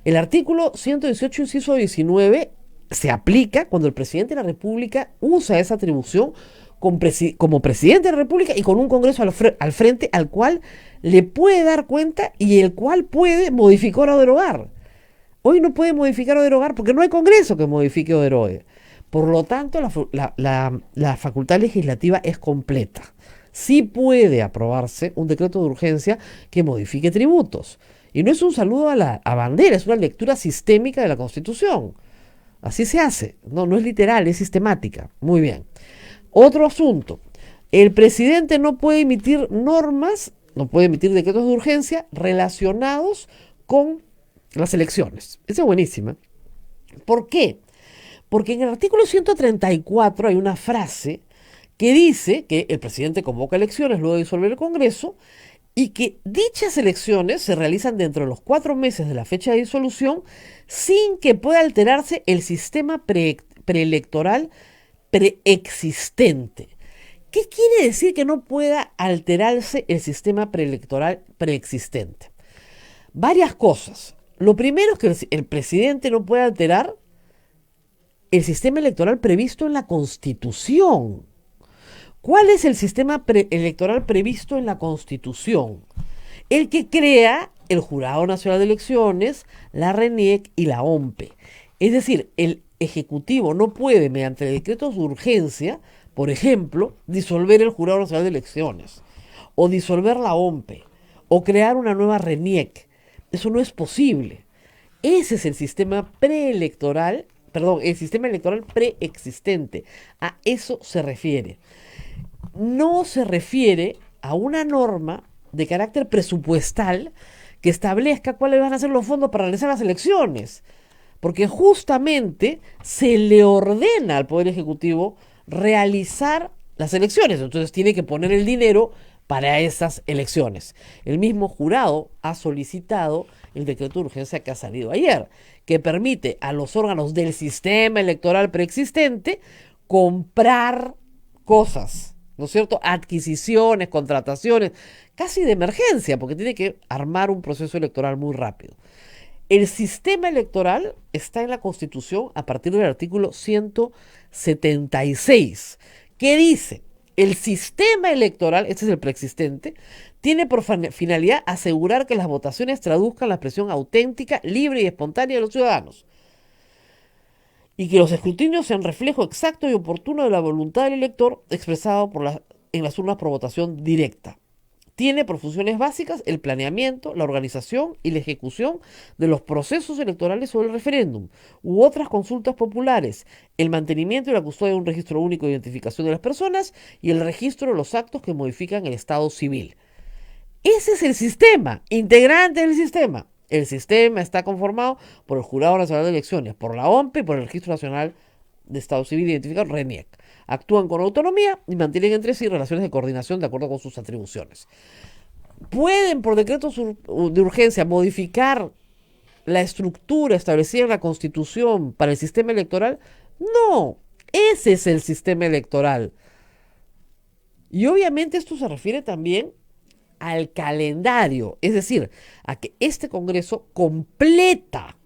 El artículo 118, inciso 19, se aplica cuando el presidente de la República usa esa atribución como presidente de la República y con un Congreso al frente al cual le puede dar cuenta y el cual puede modificar o derogar. Hoy no puede modificar o derogar porque no hay Congreso que modifique o derogue. Por lo tanto, la facultad legislativa es completa. Sí puede aprobarse un decreto de urgencia que modifique tributos. Y no es un saludo a bandera, es una lectura sistémica de la Constitución. Así se hace. No es literal, es sistemática. Muy bien. Otro asunto. El presidente no puede emitir normas, no puede emitir decretos de urgencia relacionados con las elecciones. Esa es buenísima. ¿Por qué? Porque en el artículo 134 hay una frase que dice que el presidente convoca elecciones luego de disolver el Congreso y que dichas elecciones se realizan dentro de los 4 meses de la fecha de disolución sin que pueda alterarse el sistema preelectoral preexistente. ¿Qué quiere decir que no pueda alterarse el sistema preelectoral preexistente? Varias cosas. Lo primero es que el presidente no puede alterar el sistema electoral previsto en la Constitución. ¿Cuál es el sistema electoral previsto en la Constitución? El que crea el Jurado Nacional de Elecciones, la RENIEC y la OMPE. Es decir, el Ejecutivo no puede, mediante decretos de urgencia, por ejemplo, disolver el Jurado Nacional de Elecciones, o disolver la OMPE, o crear una nueva RENIEC. Eso no es posible. Ese es el sistema preelectoral, el sistema electoral preexistente. A eso se refiere. No se refiere a una norma de carácter presupuestal que establezca cuáles van a ser los fondos para realizar las elecciones, porque justamente se le ordena al Poder Ejecutivo realizar las elecciones, entonces tiene que poner el dinero para esas elecciones. El mismo jurado ha solicitado el decreto de urgencia que ha salido ayer, que permite a los órganos del sistema electoral preexistente comprar cosas, ¿no es cierto? Adquisiciones, contrataciones, casi de emergencia, porque tiene que armar un proceso electoral muy rápido. El sistema electoral está en la Constitución a partir del artículo 176, que dice El sistema electoral, este es el preexistente, tiene por finalidad asegurar que las votaciones traduzcan la expresión auténtica, libre y espontánea de los ciudadanos, y que los escrutinios sean reflejo exacto y oportuno de la voluntad del elector expresado en las urnas por votación directa. Tiene por funciones básicas el planeamiento, la organización y la ejecución de los procesos electorales sobre el referéndum u otras consultas populares, el mantenimiento y la custodia de un registro único de identificación de las personas y el registro de los actos que modifican el estado civil. Ese es el sistema, integrante del sistema. El sistema está conformado por el Jurado Nacional de Elecciones, por la OMPE y por el Registro Nacional de Estado Civil Identificado, RENIEC. Actúan con autonomía y mantienen entre sí relaciones de coordinación de acuerdo con sus atribuciones. ¿Pueden por decreto de urgencia modificar la estructura establecida en la Constitución para el sistema electoral? No, ese es el sistema electoral. Y obviamente esto se refiere también al calendario, es decir, a que este Congreso completa,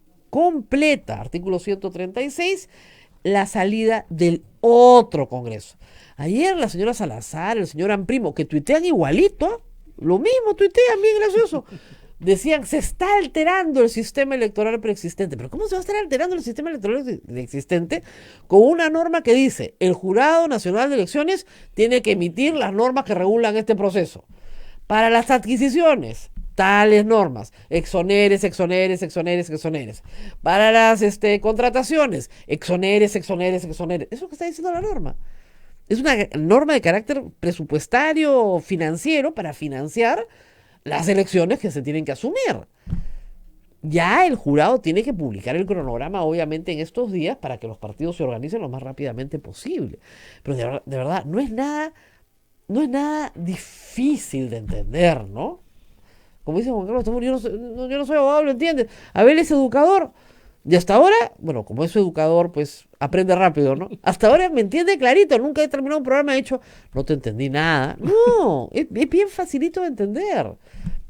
artículo 136, la salida del otro Congreso. Ayer la señora Salazar, el señor Amprimo, que tuitean igualito, lo mismo tuitean, bien gracioso, decían, se está alterando el sistema electoral preexistente. ¿Pero cómo se va a estar alterando el sistema electoral existente con una norma que dice, el Jurado Nacional de Elecciones tiene que emitir las normas que regulan este proceso? Para las adquisiciones, tales normas, exoneres. Para las contrataciones, exoneres. Eso es lo que está diciendo la norma. Es una norma de carácter presupuestario, financiero, para financiar las elecciones que se tienen que asumir. Ya el jurado tiene que publicar el cronograma, obviamente, en estos días para que los partidos se organicen lo más rápidamente posible. Pero de verdad, no es nada difícil de entender, ¿no? Como dice Juan Carlos, yo no soy abogado, ¿lo entiendes? Abel es educador. Y hasta ahora, bueno, como es educador, pues aprende rápido, ¿no? Hasta ahora me entiende clarito. Nunca he terminado un programa y he dicho, no te entendí nada. No, es bien facilito de entender.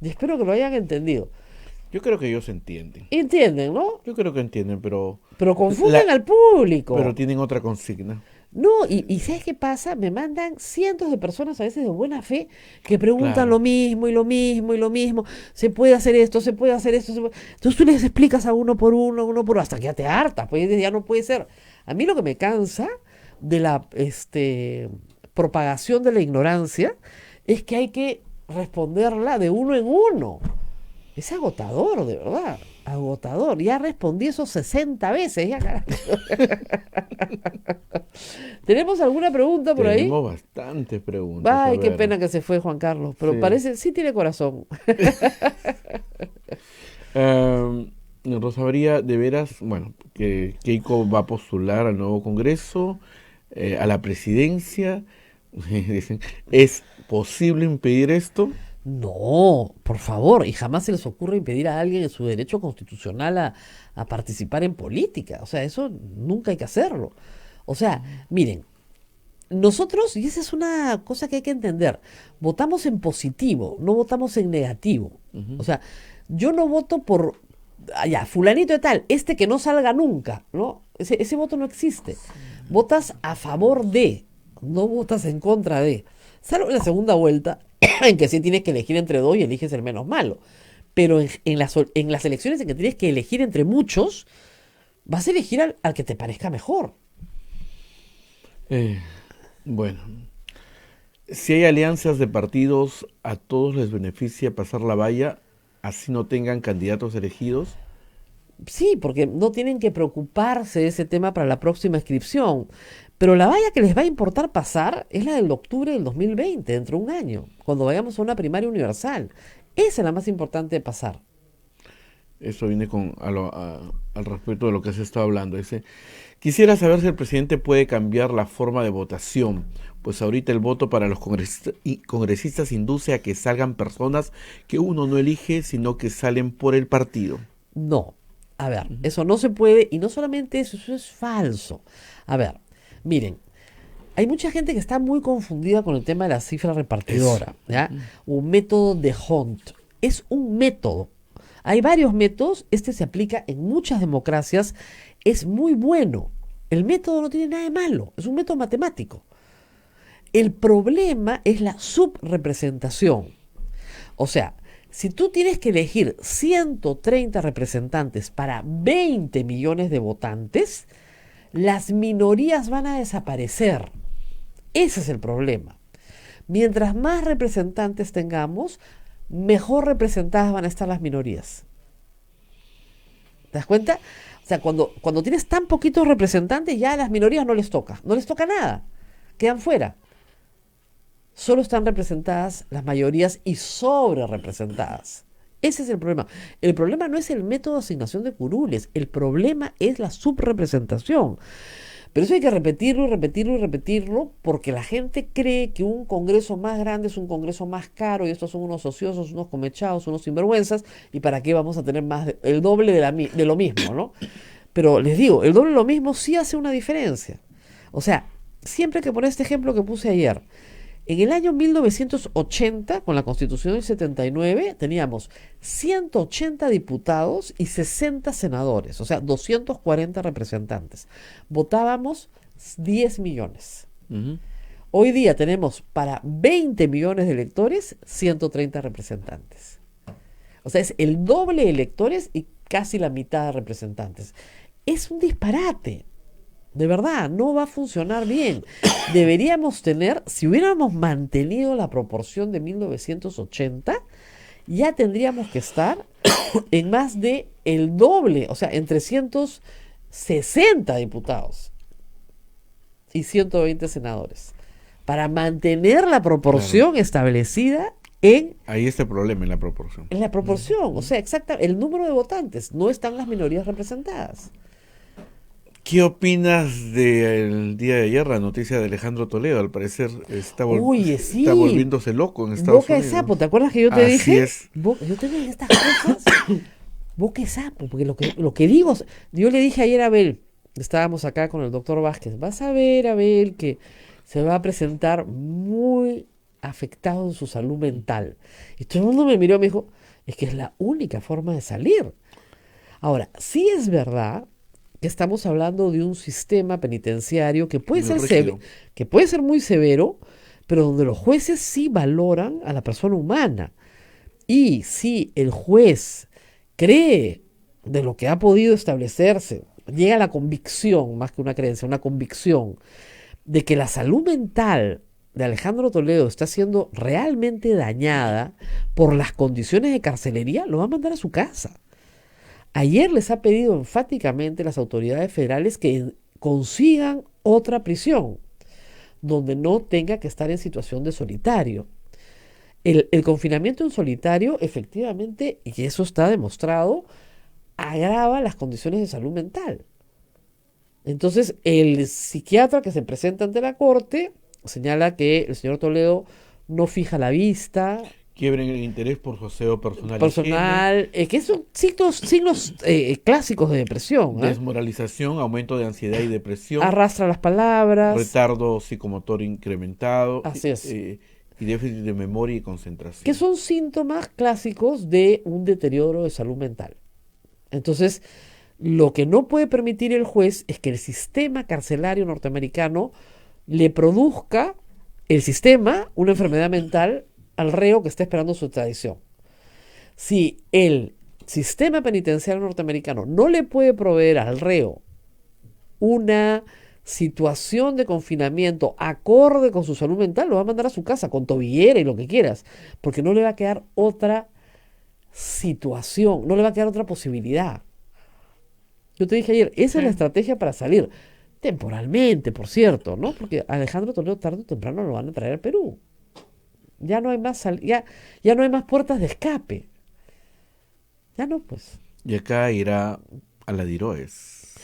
Y espero que lo hayan entendido. Yo creo que ellos entienden. Entienden, ¿no? Yo creo que entienden, pero confunden al público. Pero tienen otra consigna. No, y ¿sabes qué pasa? Me mandan cientos de personas, a veces de buena fe, que preguntan lo mismo. Se puede hacer esto, se puede hacer esto. Entonces tú les explicas a uno por uno, hasta que ya te hartas, pues ya no puede ser. A mí lo que me cansa de la propagación de la ignorancia es que hay que responderla de uno en uno. Es agotador, de verdad. Agotador. Ya respondí eso 60 veces. Ya, carajo. ¿Tenemos alguna pregunta por ahí? Tenemos bastantes preguntas. Ay, qué pena que se fue Juan Carlos. Pero parece, sí tiene corazón. Rosa María, de veras, bueno, que Keiko va a postular al nuevo Congreso, a la presidencia. Dicen, ¿es posible impedir esto? No, por favor, y jamás se les ocurre impedir a alguien en su derecho constitucional a participar en política. O sea, eso nunca hay que hacerlo. O sea, miren, nosotros, y esa es una cosa que hay que entender, votamos en positivo, no votamos en negativo. O sea, yo no voto por, fulanito de tal, que no salga nunca, ¿no? Ese voto no existe. Votas a favor de, no votas en contra de. Salvo en la segunda vuelta, en que sí tienes que elegir entre dos y eliges el menos malo. Pero en las elecciones en que tienes que elegir entre muchos, vas a elegir al que te parezca mejor. Bueno, si hay alianzas de partidos, ¿a todos les beneficia pasar la valla, así no tengan candidatos elegidos? Sí, porque no tienen que preocuparse de ese tema para la próxima inscripción. Pero la valla que les va a importar pasar es la del octubre del 2020, dentro de un año, cuando vayamos a una primaria universal. Esa es la más importante de pasar. Eso viene al respecto de lo que se está hablando. Quisiera saber si el presidente puede cambiar la forma de votación, pues ahorita el voto para los congresistas induce a que salgan personas que uno no elige, sino que salen por el partido. No, a ver, eso no se puede, y no solamente eso es falso. A ver, miren, hay mucha gente que está muy confundida con el tema de la cifra repartidora, ¿ya? Un método de Hunt. Es un método. Hay varios métodos, se aplica en muchas democracias, es muy bueno. El método no tiene nada de malo, es un método matemático. El problema es la subrepresentación. O sea, si tú tienes que elegir 130 representantes para 20 millones de votantes, las minorías van a desaparecer. Ese es el problema. Mientras más representantes tengamos, mejor representadas van a estar las minorías. ¿Te das cuenta? O sea, cuando tienes tan poquitos representantes, ya a las minorías no les toca nada, quedan fuera. Solo están representadas las mayorías y sobre representadas. Ese es el problema. El problema no es el método de asignación de curules, el problema es la subrepresentación. Pero eso hay que repetirlo y repetirlo y repetirlo, porque la gente cree que un congreso más grande es un congreso más caro y estos son unos ociosos, unos comechados, unos sinvergüenzas, y para qué vamos a tener el doble de lo mismo, ¿no? Pero les digo, el doble de lo mismo sí hace una diferencia. O sea, siempre que por este ejemplo que puse ayer, en el año 1980, con la Constitución del 79, teníamos 180 diputados y 60 senadores, o sea, 240 representantes. Votábamos 10 millones. Uh-huh. Hoy día tenemos para 20 millones de electores, 130 representantes. O sea, es el doble de electores y casi la mitad de representantes. Es un disparate. De verdad, no va a funcionar bien. Deberíamos tener, si hubiéramos mantenido la proporción de 1980, ya tendríamos que estar en más de el doble, o sea, en 360 diputados y 120 senadores, para mantener la proporción establecida en... Ahí está el problema, en la proporción. En la proporción, o sea, exacta, el número de votantes, no están las minorías representadas. ¿Qué opinas del día de ayer, la noticia de Alejandro Toledo? Al parecer está volviéndose loco en Estados Boca Unidos. De sapo, ¿te acuerdas que yo te Así dije? Es. Yo te digo estas cosas. Boca de sapo, porque lo que digo, yo le dije ayer a Abel, estábamos acá con el doctor Vázquez, vas a ver, Abel, que se va a presentar muy afectado en su salud mental. Y todo el mundo me miró y me dijo, es que es la única forma de salir. Ahora, sí es verdad que estamos hablando de un sistema penitenciario que puede ser muy severo, pero donde los jueces sí valoran a la persona humana. Y si el juez cree de lo que ha podido establecerse, llega a la convicción, más que una creencia, una convicción, de que la salud mental de Alejandro Toledo está siendo realmente dañada por las condiciones de carcelería, lo va a mandar a su casa. Ayer les ha pedido enfáticamente las autoridades federales que consigan otra prisión donde no tenga que estar en situación de solitario. El confinamiento en solitario, efectivamente, y eso está demostrado, agrava las condiciones de salud mental. Entonces, el psiquiatra que se presenta ante la corte señala que el señor Toledo no fija la vista, quiebren el interés por su aseo personal, que son signos clásicos de depresión. Desmoralización, aumento de ansiedad y depresión, arrastra las palabras, retardo psicomotor incrementado, así es, y déficit de memoria y concentración, que son síntomas clásicos de un deterioro de salud mental. Entonces, lo que no puede permitir el juez es que el sistema carcelario norteamericano le produzca una enfermedad mental al reo que está esperando su extradición. Si el sistema penitenciario norteamericano no le puede proveer al reo una situación de confinamiento acorde con su salud mental, lo va a mandar a su casa con tobillera y lo que quieras, porque no le va a quedar otra situación, no le va a quedar otra posibilidad. Yo te dije ayer, esa es la estrategia para salir, temporalmente, por cierto, ¿no? Porque Alejandro Toledo tarde o temprano lo van a traer al Perú. Ya no hay más ya no hay más puertas de escape. Ya no, pues. Y acá irá a la Diroes.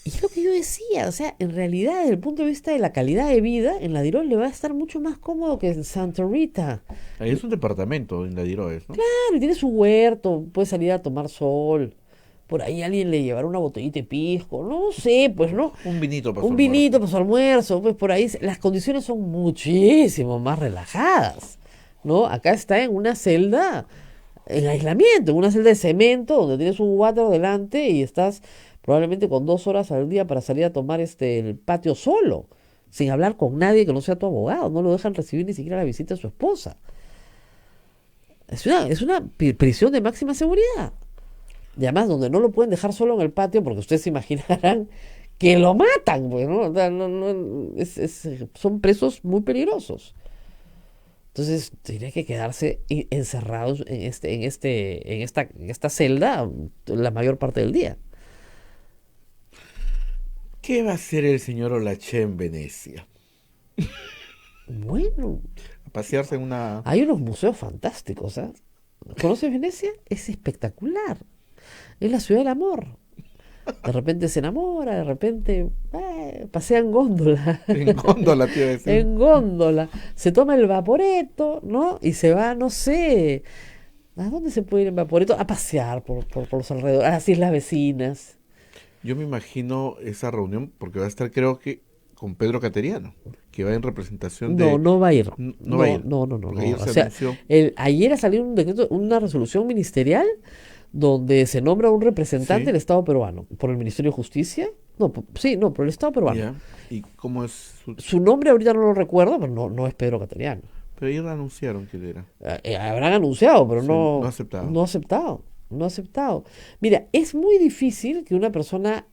Y es lo que yo decía, o sea, en realidad, desde el punto de vista de la calidad de vida, en la Diroes le va a estar mucho más cómodo que en Santa Rita. Ahí es un departamento en la Diroes, ¿no? Claro, y tiene su huerto, puede salir a tomar sol. Por ahí alguien le llevará una botellita de pisco, no sé, pues, ¿no? Un vinito para su almuerzo, pues por ahí las condiciones son muchísimo más relajadas, ¿no? Acá está en una celda, en aislamiento, en una celda de cemento, donde tienes un water delante y estás probablemente con 2 horas al día para salir a tomar el patio solo. sin hablar con nadie que no sea tu abogado. No lo dejan recibir ni siquiera la visita de su esposa. Es una prisión de máxima seguridad. Y además, donde no lo pueden dejar solo en el patio, porque ustedes se imaginarán que lo matan, pues, ¿no? O sea, son presos muy peligrosos. Entonces, tiene que quedarse encerrados en esta celda la mayor parte del día. ¿Qué va a hacer el señor Olache en Venecia? Bueno, A pasearse en una... hay unos museos fantásticos, ¿eh? ¿Conoces Venecia? Es espectacular. Es la ciudad del amor. De repente se enamora, de repente pasea en góndola. En góndola, te iba a decir. En góndola. Se toma el vaporeto, ¿no? Y se va, no sé, ¿a dónde se puede ir en vaporeto? A pasear por los alrededores, a las islas vecinas. Yo me imagino esa reunión, porque va a estar, creo que, con Pedro Cateriano, que va en representación de... No va a ir. No va a ir. No. Porque ayer O se sea, anunció. ayer ha salido un decreto, una resolución ministerial donde se nombra un representante Sí. del Estado peruano por el Ministerio de Justicia. Por el Estado peruano. Ya. ¿Y cómo es su...? Su nombre ahorita no lo recuerdo, pero no es Pedro Cateriano. Pero ayer anunciaron quién era. Habrán anunciado, pero Sí, no no ha aceptado. No ha aceptado. Mira, es muy difícil que una persona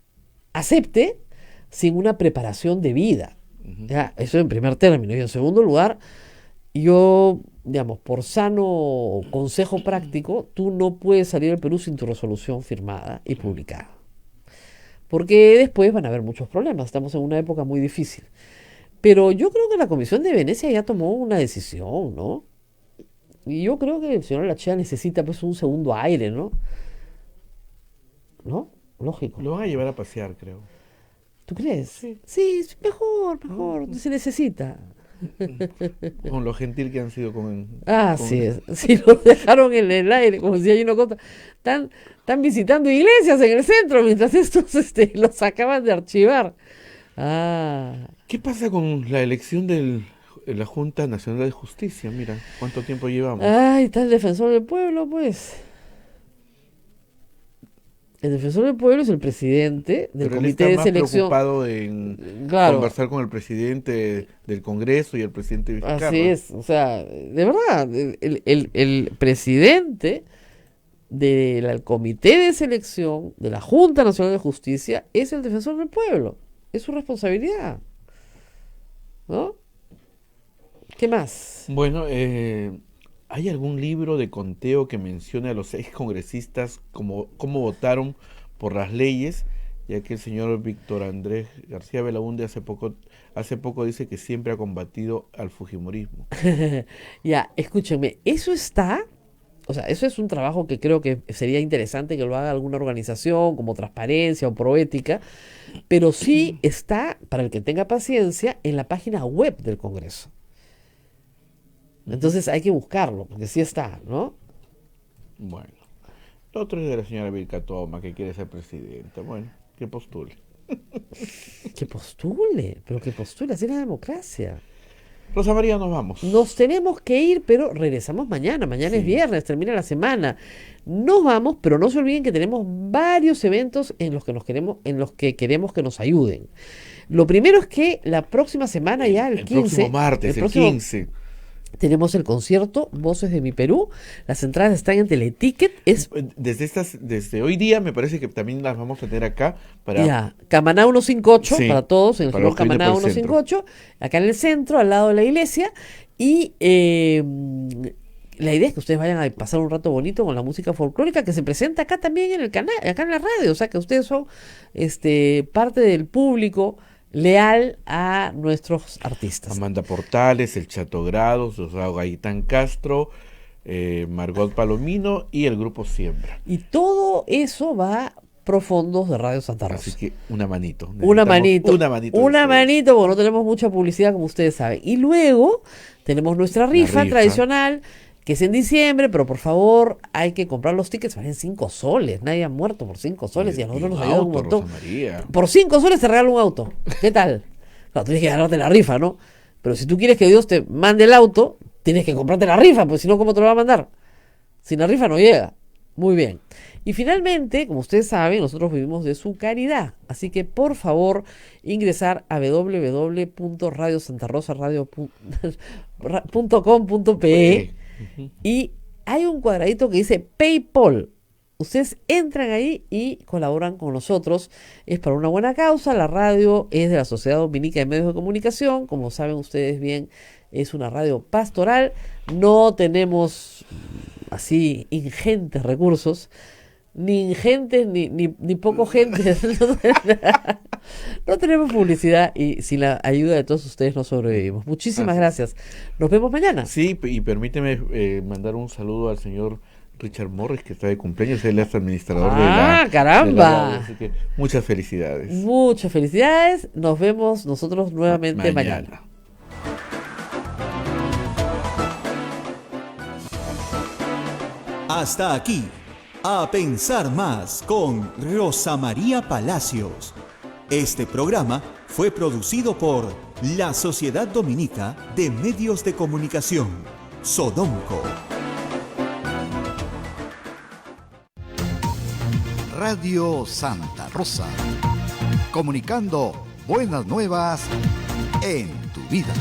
acepte sin una preparación debida. Ya, eso en primer término. Y en segundo lugar, yo, digamos, por sano consejo práctico, tú no puedes salir del Perú sin tu resolución firmada y publicada. Porque después van a haber muchos problemas. Estamos en una época muy difícil. Pero yo creo que la Comisión de Venecia ya tomó una decisión, ¿no? Y yo creo que el señor Lachea necesita pues un segundo aire, ¿no? ¿No? Lógico. Lo van a llevar a pasear, creo. ¿Tú crees? Sí, mejor. Se necesita. Con lo gentil que han sido con... Así es. Si lo dejaron en el aire, como decía Gino Costa, están visitando iglesias en el centro mientras estos los acaban de archivar. ¿Qué pasa con la elección de la Junta Nacional de Justicia? Mira, ¿cuánto tiempo llevamos? Está el defensor del pueblo, pues. El defensor del pueblo es el presidente del Pero él comité está de más selección. preocupado en Claro. conversar con el presidente del Congreso y el presidente Vizcarra. Así es, o sea, de verdad, el presidente del comité de selección de la Junta Nacional de Justicia es el defensor del pueblo. Es su responsabilidad. ¿No? ¿Qué más? Bueno, ¿hay algún libro de conteo que mencione a los excongresistas cómo votaron por las leyes? Ya que el señor Víctor Andrés García Belaúnde hace poco dice que siempre ha combatido al fujimorismo. Ya, escúchenme, eso es un trabajo que creo que sería interesante que lo haga alguna organización como Transparencia o Proética, pero sí está, para el que tenga paciencia, en la página web del Congreso. Entonces hay que buscarlo, porque sí está, ¿no? Bueno, lo otro es de la señora Vilca Toma, que quiere ser presidenta. Bueno, que postule. Que postule, así es la democracia. Rosa María, nos vamos. Nos tenemos que ir, pero regresamos mañana. Mañana es viernes, termina la semana. Nos vamos, pero no se olviden que tenemos varios eventos en los que queremos que nos ayuden. Lo primero es que la próxima semana, ya el 15, próximo martes, el 15. Tenemos el concierto Voces de mi Perú. Las entradas están en Teleticket. Desde hoy día me parece que también las vamos a tener acá para... Ya, Camaná 158 Sí, para todos, en el para Salón los que vienen Camaná por el centro. 158, acá en el centro, al lado de la iglesia. Y la idea es que ustedes vayan a pasar un rato bonito con la música folclórica que se presenta acá también en el canal, acá en la radio. O sea que ustedes son parte del público leal a nuestros artistas. Amanda Portales, el Chato Grados, Gaitán Castro, Margot Palomino y el grupo Siembra. Y todo eso va profundos de Radio Santa Rosa. Así que una manito. Una manito, porque no tenemos mucha publicidad como ustedes saben. Y luego tenemos nuestra rifa tradicional, que es en diciembre, pero por favor hay que comprar los tickets, valen 5 soles, nadie ha muerto por 5 soles y a nosotros nos ayuda un montón. Por 5 soles te regalo un auto, ¿qué tal? Claro, tienes que ganarte la rifa, ¿no? Pero si tú quieres que Dios te mande el auto, tienes que comprarte la rifa, pues si no, ¿cómo te lo va a mandar? Sin la rifa no llega. Muy bien. Y finalmente, como ustedes saben, nosotros vivimos de su caridad. Así que, por favor, ingresar a www.radiosantarrosaradio.com.pe y hay un cuadradito que dice PayPal. Ustedes entran ahí y colaboran con nosotros. Es para una buena causa. La radio es de la Sociedad Dominica de Medios de Comunicación. Como saben ustedes bien, es una radio pastoral. No tenemos así ingentes recursos. Ni ingentes, ni poco gente. No tenemos publicidad y sin la ayuda de todos ustedes no sobrevivimos. Muchísimas gracias. Nos vemos mañana. Sí, y permíteme mandar un saludo al señor Richard Morris, que está de cumpleaños. Él es administrador de la... ¡Caramba! Así que muchas felicidades. Muchas felicidades. Nos vemos nosotros nuevamente mañana. Hasta aquí, A Pensar Más con Rosa María Palacios. Este programa fue producido por la Sociedad Dominica de Medios de Comunicación, Sodomco. Radio Santa Rosa. Comunicando buenas nuevas en tu vida.